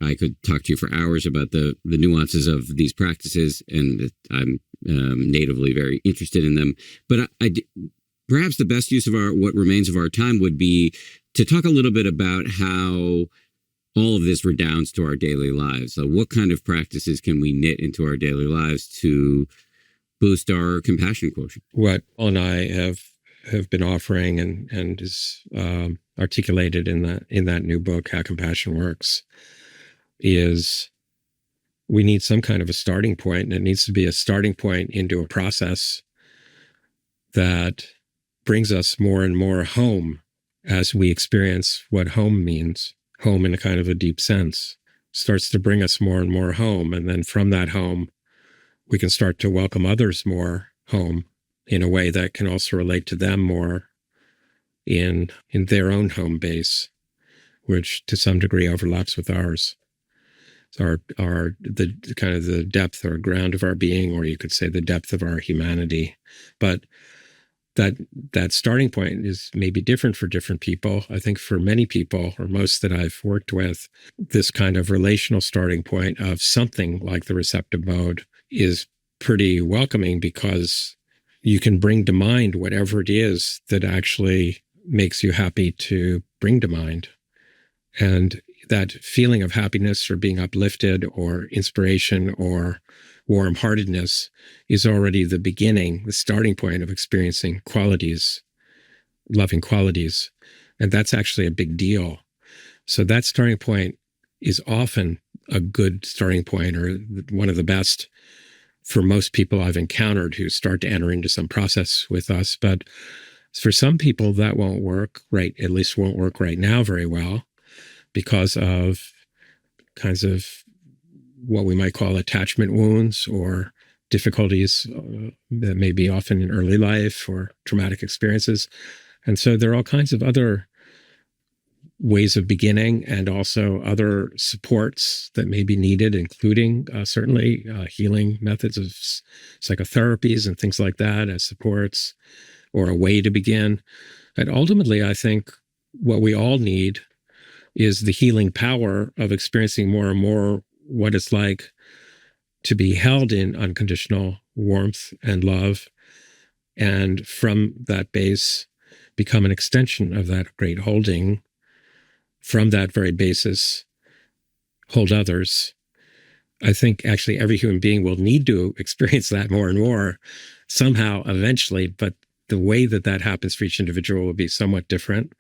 I could talk to you for hours about the nuances of these practices, and I'm natively very interested in them. But perhaps the best use of what remains of our time would be to talk a little bit about how all of this redounds to our daily lives. So what kind of practices can we knit into our daily lives to boost our compassion quotient? What Paul and I have have been offering and is articulated in that new book, How Compassion Works, is we need some kind of a starting point, and it needs to be a starting point into a process that brings us more and more home as we experience what home means, home in a kind of a deep sense, starts to bring us more and more home. And then from that home, we can start to welcome others more home in a way that can also relate to them more in their own home base, which to some degree overlaps with ours. So the kind of the depth or ground of our being, or you could say the depth of our humanity. But that starting point is maybe different for different people. I think for many people, or most that I've worked with, this kind of relational starting point of something like the receptive mode is pretty welcoming, because you can bring to mind whatever it is that actually makes you happy to bring to mind. And that feeling of happiness or being uplifted or inspiration or warm-heartedness is already the beginning, the starting point of experiencing qualities, loving qualities. And that's actually a big deal. So that starting point is often a good starting point, or one of the best for most people I've encountered who start to enter into some process with us. But for some people, that won't work, right? At least won't work right now very well, because of kinds of what we might call attachment wounds or difficulties that may be often in early life or traumatic experiences. And so there are all kinds of other ways of beginning, and also other supports that may be needed, including certainly healing methods of psychotherapies and things like that as supports or a way to begin. And ultimately, I think what we all need is the healing power of experiencing more and more what it's like to be held in unconditional warmth and love, and from that base become an extension of that great holding. From that very basis, hold others. I think actually every human being will need to experience that more and more somehow eventually, but the way that that happens for each individual will be somewhat different.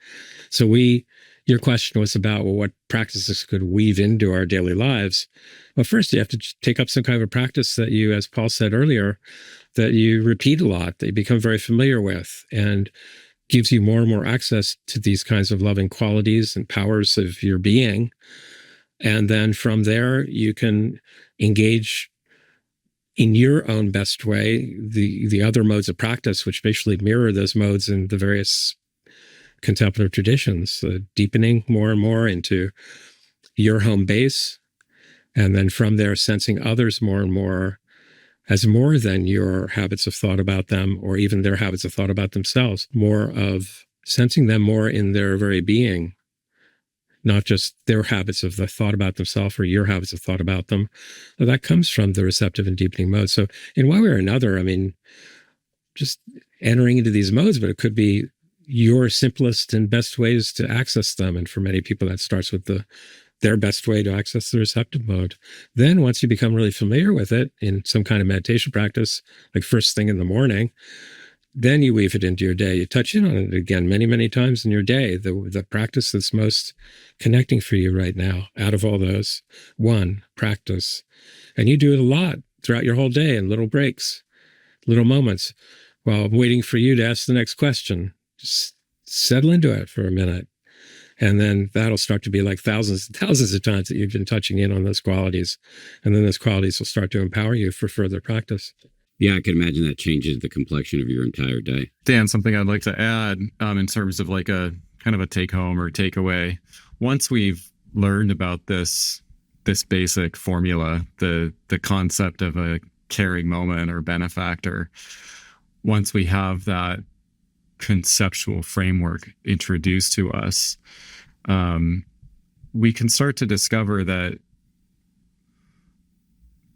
So your question was about, well, what practices could weave into our daily lives? Well, first you have to take up some kind of a practice that you, as Paul said earlier, that you repeat a lot, that you become very familiar with, and gives you more and more access to these kinds of loving qualities and powers of your being. And then from there, you can engage in your own best way the other modes of practice, which basically mirror those modes in the various contemplative traditions, deepening more and more into your home base. And then from there, sensing others more and more as more than your habits of thought about them, or even their habits of thought about themselves, more of sensing them more in their very being, not just their habits of the thought about themselves or your habits of thought about them. So that comes from the receptive and deepening mode. So in one way or another, I mean, just entering into these modes, but it could be your simplest and best ways to access them. And for many people, that starts with their best way to access the receptive mode. Then once you become really familiar with it in some kind of meditation practice, like first thing in the morning, then you weave it into your day. You touch in on it again many, many times in your day. The practice that's most connecting for you right now, out of all those, one, practice. And you do it a lot throughout your whole day in little breaks, little moments. While I'm waiting for you to ask the next question, just settle into it for a minute. And then that'll start to be like thousands and thousands of times that you've been touching in on those qualities. And then those qualities will start to empower you for further practice. Yeah, I can imagine that changes the complexion of your entire day. Dan, something I'd like to add in terms of like a kind of a take home or takeaway. Once we've learned about this basic formula, the concept of a caring moment or benefactor, once we have that conceptual framework introduced to us, we can start to discover that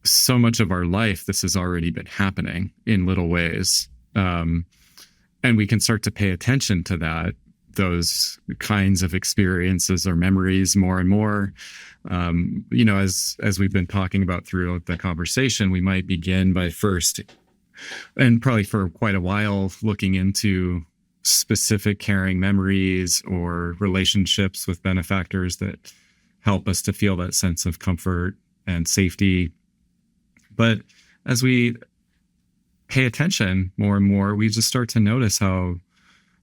so much of our life, this has already been happening in little ways. And we can start to pay attention to those kinds of experiences or memories more and more. As we've been talking about throughout the conversation, we might begin by first, and probably for quite a while, looking into specific caring memories or relationships with benefactors that help us to feel that sense of comfort and safety. But as we pay attention more and more, we just start to notice how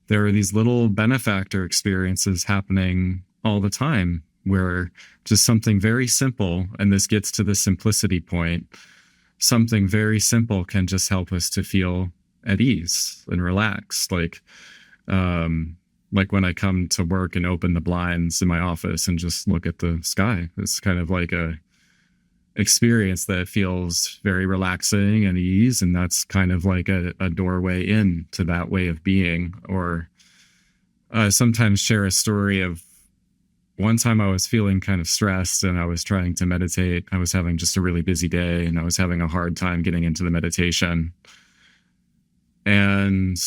there are these little benefactor experiences happening all the time where just something very simple, and this gets to the simplicity point, something very simple can just help us to feel at ease and relaxed. Like when I come to work and open the blinds in my office and just look at the sky, it's kind of like a experience that feels very relaxing and ease. And that's kind of like a doorway in to that way of being. Or sometimes share a story of one time I was feeling kind of stressed and I was trying to meditate. I was having just a really busy day and I was having a hard time getting into the meditation. And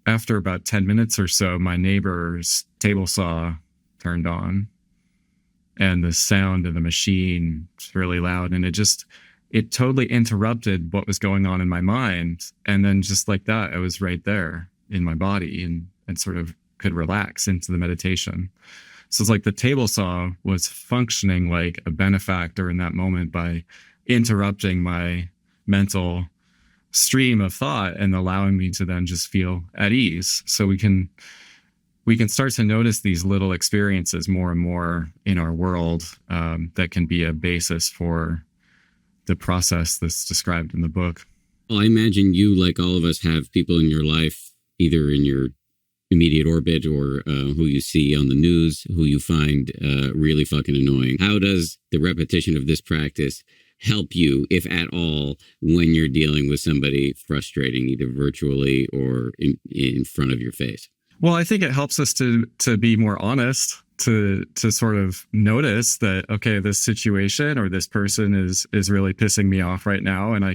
after about 10 minutes or so, my neighbor's table saw turned on and the sound of the machine was really loud. And it totally interrupted what was going on in my mind. And then just like that, I was right there in my body and sort of could relax into the meditation. So it's like the table saw was functioning like a benefactor in that moment by interrupting my mental stream of thought and allowing me to then just feel at ease. So we can start to notice these little experiences more and more in our world that can be a basis for the process that's described in the book. Well, I imagine you, like all of us, have people in your life, either in your immediate orbit or who you see on the news, who you find really fucking annoying. How does the repetition of this practice help you, if at all, when you're dealing with somebody frustrating, either virtually or in front of your face? Well, I think it helps us to be more honest, to sort of notice that, okay, this situation or this person is really pissing me off right now, and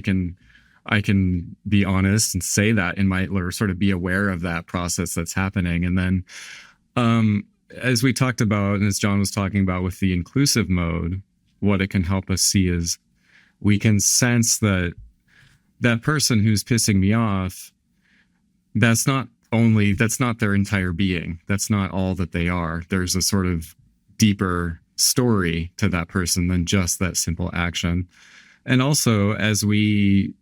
I can be honest and say that or sort of be aware of that process that's happening. And then as we talked about, and as John was talking about with the inclusive mode, what it can help us see is we can sense that person who's pissing me off, that's not their entire being. That's not all that they are. There's a sort of deeper story to that person than just that simple action. And also, as we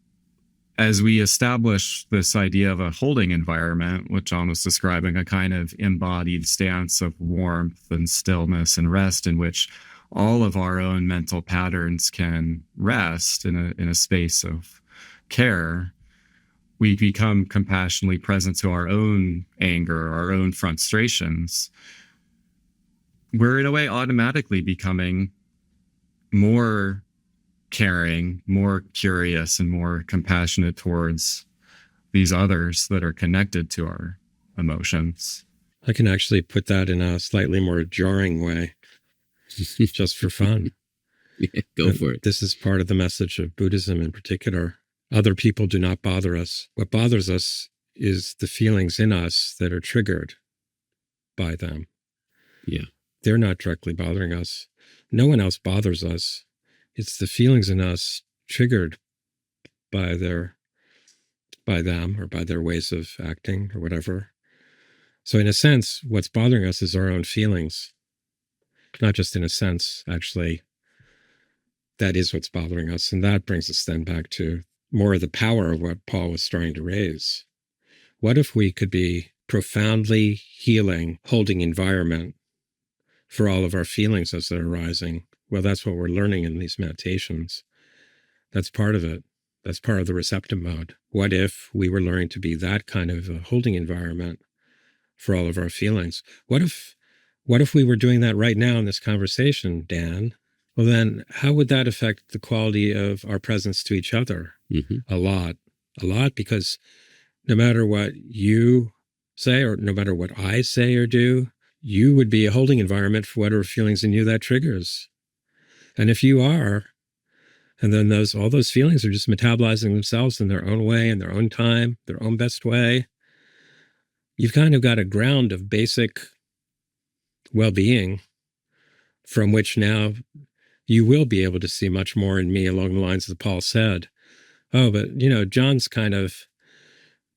establish this idea of a holding environment, what John was describing, a kind of embodied stance of warmth and stillness and rest in which all of our own mental patterns can rest in a space of care, we become compassionately present to our own anger, our own frustrations. We're in a way automatically becoming more caring, more curious, and more compassionate towards these others that are connected to our emotions. I can actually put that in a slightly more jarring way, just for fun. Yeah, go for it. This is part of the message of Buddhism in particular. Other people do not bother us. What bothers us is the feelings in us that are triggered by them. Yeah. They're not directly bothering us. No one else bothers us. It's the feelings in us triggered by them or by their ways of acting or whatever. So in a sense, what's bothering us is our own feelings. Not just in a sense, actually, that is what's bothering us. And that brings us then back to more of the power of what Paul was starting to raise. What if we could be profoundly healing, holding environment for all of our feelings as they're arising? Well, that's what we're learning in these meditations. That's part of it. That's part of the receptive mode. What if we were learning to be that kind of a holding environment for all of our feelings? What if we were doing that right now in this conversation, Dan? Well, then how would that affect the quality of our presence to each other? Mm-hmm. A lot, because no matter what you say or no matter what I say or do, you would be a holding environment for whatever feelings in you that triggers. And if you are, and then all those feelings are just metabolizing themselves in their own way, in their own time, their own best way, you've kind of got a ground of basic well-being from which now you will be able to see much more in me along the lines that Paul said. Oh, but John's kind of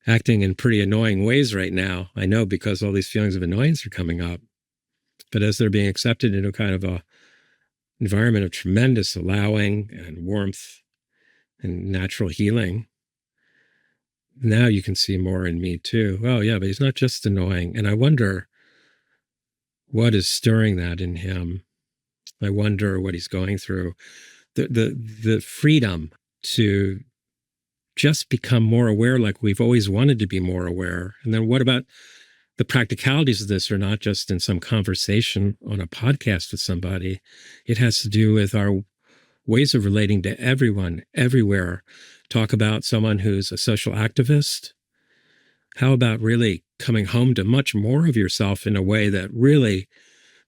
acting in pretty annoying ways right now. I know, because all these feelings of annoyance are coming up. But as they're being accepted into kind of a environment of tremendous allowing and warmth and natural healing, now you can see more in me too. Oh yeah, but he's not just annoying. And I wonder what is stirring that in him. I wonder what he's going through. The freedom to just become more aware, like we've always wanted to be more aware. And then what about the practicalities of this are not just in some conversation on a podcast with somebody. It has to do with our ways of relating to everyone, everywhere. Talk about someone who's a social activist. How about really coming home to much more of yourself in a way that really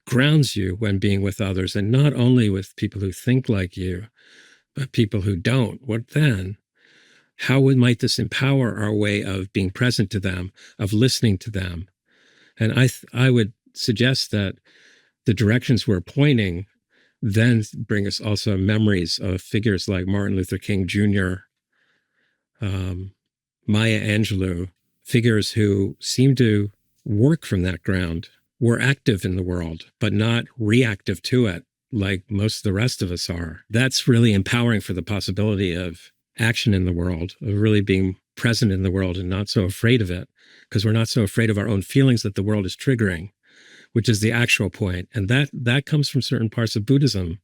grounds you when being with others, and not only with people who think like you, but people who don't? What then? How might this empower our way of being present to them, of listening to them? And I would suggest that the directions we're pointing then bring us also memories of figures like Martin Luther King Jr., Maya Angelou, figures who seem to work from that ground, were active in the world, but not reactive to it like most of the rest of us are. That's really empowering for the possibility of action in the world, of really being present in the world and not so afraid of it, because we're not so afraid of our own feelings that the world is triggering, which is the actual point. And that comes from certain parts of Buddhism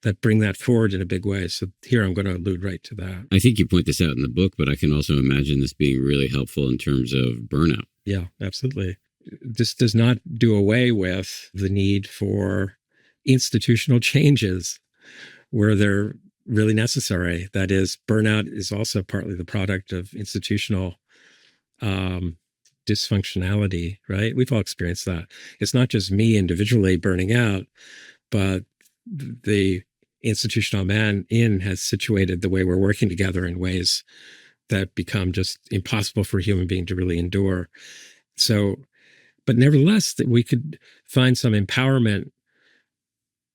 that bring that forward in a big way. So here I'm going to allude right to that. I think you point this out in the book, but I can also imagine this being really helpful in terms of burnout. Yeah, absolutely. This does not do away with the need for institutional changes where they're really necessary. That is, burnout is also partly the product of institutional dysfunctionality, right? We've all experienced that. It's not just me individually burning out, but the institutional man in has situated the way we're working together in ways that become just impossible for a human being to really endure. So, but nevertheless, that we could find some empowerment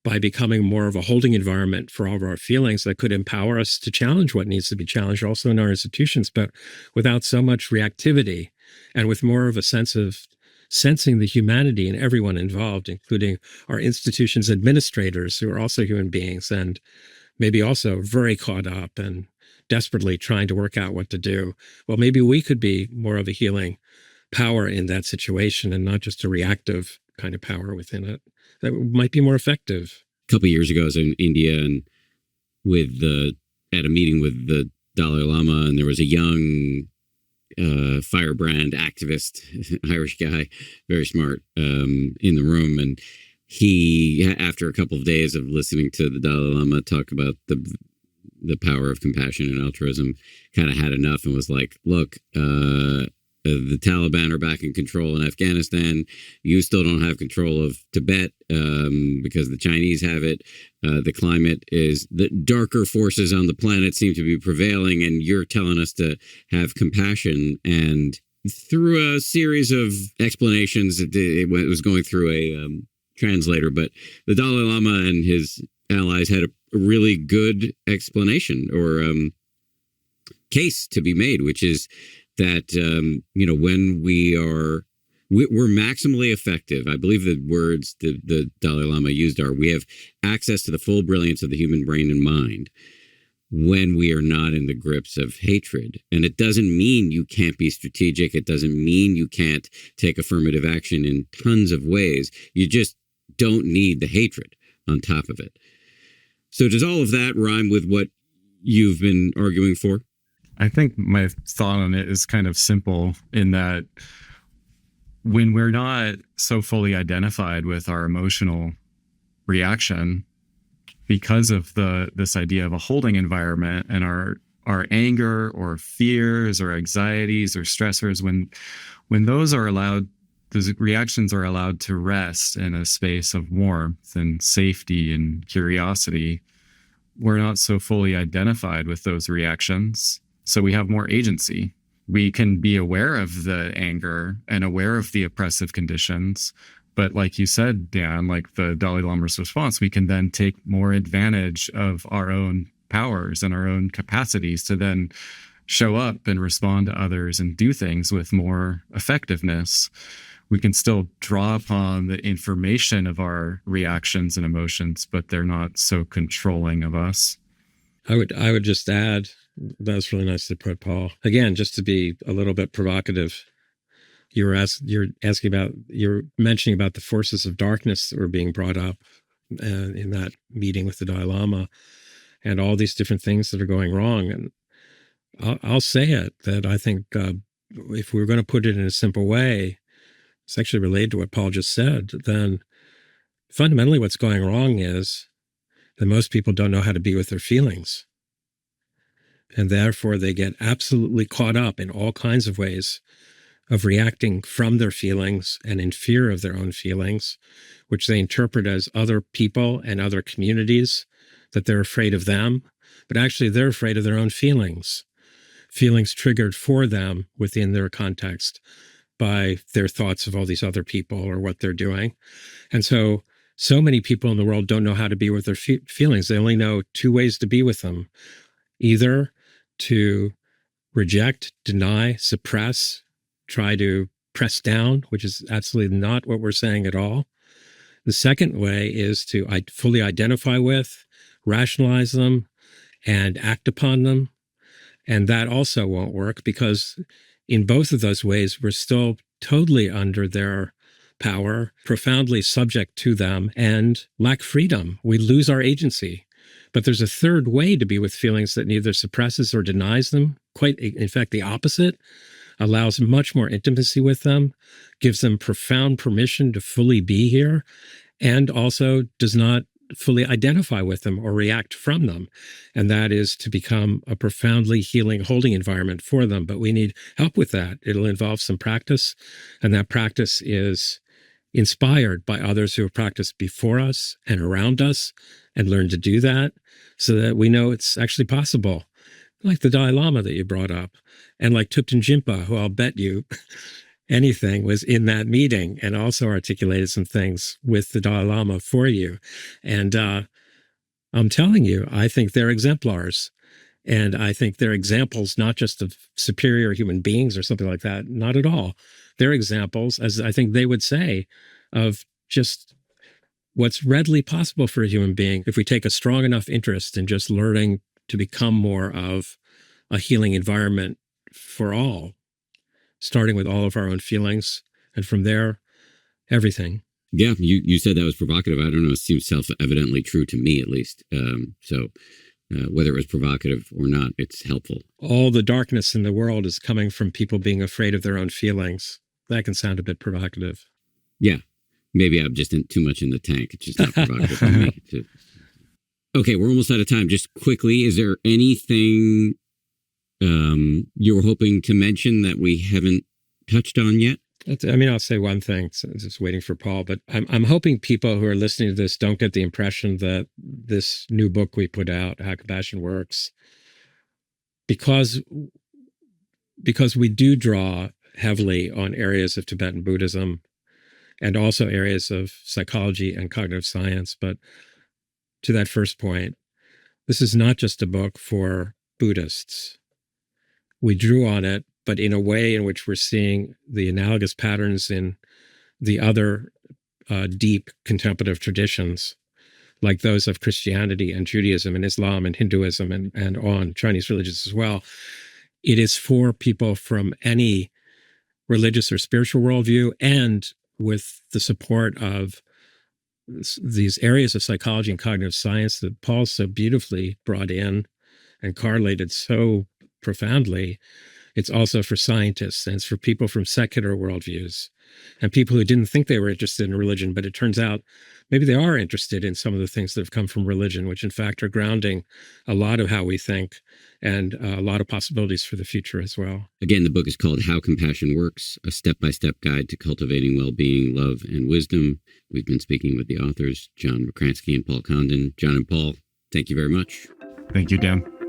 by becoming more of a holding environment for all of our feelings that could empower us to challenge what needs to be challenged also in our institutions, but without so much reactivity and with more of a sense of sensing the humanity in everyone involved, including our institutions' administrators, who are also human beings and maybe also very caught up and desperately trying to work out what to do. Well, maybe we could be more of a healing power in that situation and not just a reactive kind of power within it that might be more effective. A couple of years ago, I was in India and at a meeting with the Dalai Lama, and there was a young firebrand activist, Irish guy, very smart, in the room. And he, after a couple of days of listening to the Dalai Lama talk about the power of compassion and altruism, kind of had enough and was like, look, the Taliban are back in control in Afghanistan. You still don't have control of Tibet because the Chinese have it. The climate is the darker forces on the planet seem to be prevailing, and you're telling us to have compassion. And through a series of explanations, it was going through a translator, but the Dalai Lama and his allies had a really good explanation or case to be made, which is that, when we're maximally effective. I believe the words the Dalai Lama used are, we have access to the full brilliance of the human brain and mind when we are not in the grips of hatred. And it doesn't mean you can't be strategic. It doesn't mean you can't take affirmative action in tons of ways. You just don't need the hatred on top of it. So does all of that rhyme with what you've been arguing for? I think my thought on it is kind of simple in that when we're not so fully identified with our emotional reaction because of this idea of a holding environment and our anger or fears or anxieties or stressors, when those reactions are allowed to rest in a space of warmth and safety and curiosity, we're not so fully identified with those reactions. So we have more agency. We can be aware of the anger and aware of the oppressive conditions. But like you said, Dan, like the Dalai Lama's response, we can then take more advantage of our own powers and our own capacities to then show up and respond to others and do things with more effectiveness. We can still draw upon the information of our reactions and emotions, but they're not so controlling of us. I would just add, that was really nicely put, Paul. Again, just to be a little bit provocative, you're mentioning about the forces of darkness that were being brought up in that meeting with the Dalai Lama, and all these different things that are going wrong. And I'll say it, that I think if we were going to put it in a simple way, it's actually related to what Paul just said, then fundamentally what's going wrong is that most people don't know how to be with their feelings. And therefore they get absolutely caught up in all kinds of ways of reacting from their feelings and in fear of their own feelings, which they interpret as other people and other communities, that they're afraid of them, but actually they're afraid of their own feelings triggered for them within their context by their thoughts of all these other people or what they're doing. And so many people in the world don't know how to be with their feelings. They only know two ways to be with them: either to reject, deny, suppress, try to press down, which is absolutely not what we're saying at all. The second way is to fully identify with, rationalize them, and act upon them. And that also won't work, because in both of those ways, we're still totally under their power, profoundly subject to them, and lack freedom. We lose our agency. But there's a third way to be with feelings that neither suppresses or denies them. Quite, in fact, the opposite. Allows much more intimacy with them, gives them profound permission to fully be here, and also does not fully identify with them or react from them. And that is to become a profoundly healing, holding environment for them. But we need help with that. It'll involve some practice, and that practice is inspired by others who have practiced before us and around us and learned to do that, so that we know it's actually possible. Like the Dalai Lama that you brought up, and like Thupten Jinpa, who I'll bet you anything was in that meeting and also articulated some things with the Dalai Lama for you. And I'm telling you, I think they're exemplars. And I think they're examples not just of superior human beings or something like that, not at all. They're examples, as I think they would say, of just what's readily possible for a human being if we take a strong enough interest in just learning to become more of a healing environment for all, starting with all of our own feelings, and from there, everything. Yeah, you said that was provocative. I don't know. It seems self-evidently true to me, at least. Whether it was provocative or not, it's helpful. All the darkness in the world is coming from people being afraid of their own feelings. That can sound a bit provocative. Yeah, maybe I'm just too much in the tank. It's just not provocative to me. Okay, we're almost out of time. Just quickly, is there anything you were hoping to mention that we haven't touched on yet? I'll say one thing, so just waiting for Paul, but I'm hoping people who are listening to this don't get the impression that this new book we put out, How Compassion Works, because we do draw heavily on areas of Tibetan Buddhism and also areas of psychology and cognitive science. But to that first point, this is not just a book for Buddhists. We drew on it, but in a way in which we're seeing the analogous patterns in the other deep contemplative traditions, like those of Christianity and Judaism and Islam and Hinduism and on Chinese religions as well. It is for people from any religious or spiritual worldview, and with the support of these areas of psychology and cognitive science that Paul so beautifully brought in and correlated so profoundly. It's also for scientists, and it's for people from secular worldviews and people who didn't think they were interested in religion, but it turns out maybe they are interested in some of the things that have come from religion, which in fact are grounding a lot of how we think and a lot of possibilities for the future as well. Again, the book is called How Compassion Works, a step-by-step guide to cultivating well-being, love, and wisdom. We've been speaking with the authors, John Makransky and Paul Condon. John and Paul, thank you very much. Thank you, Dan.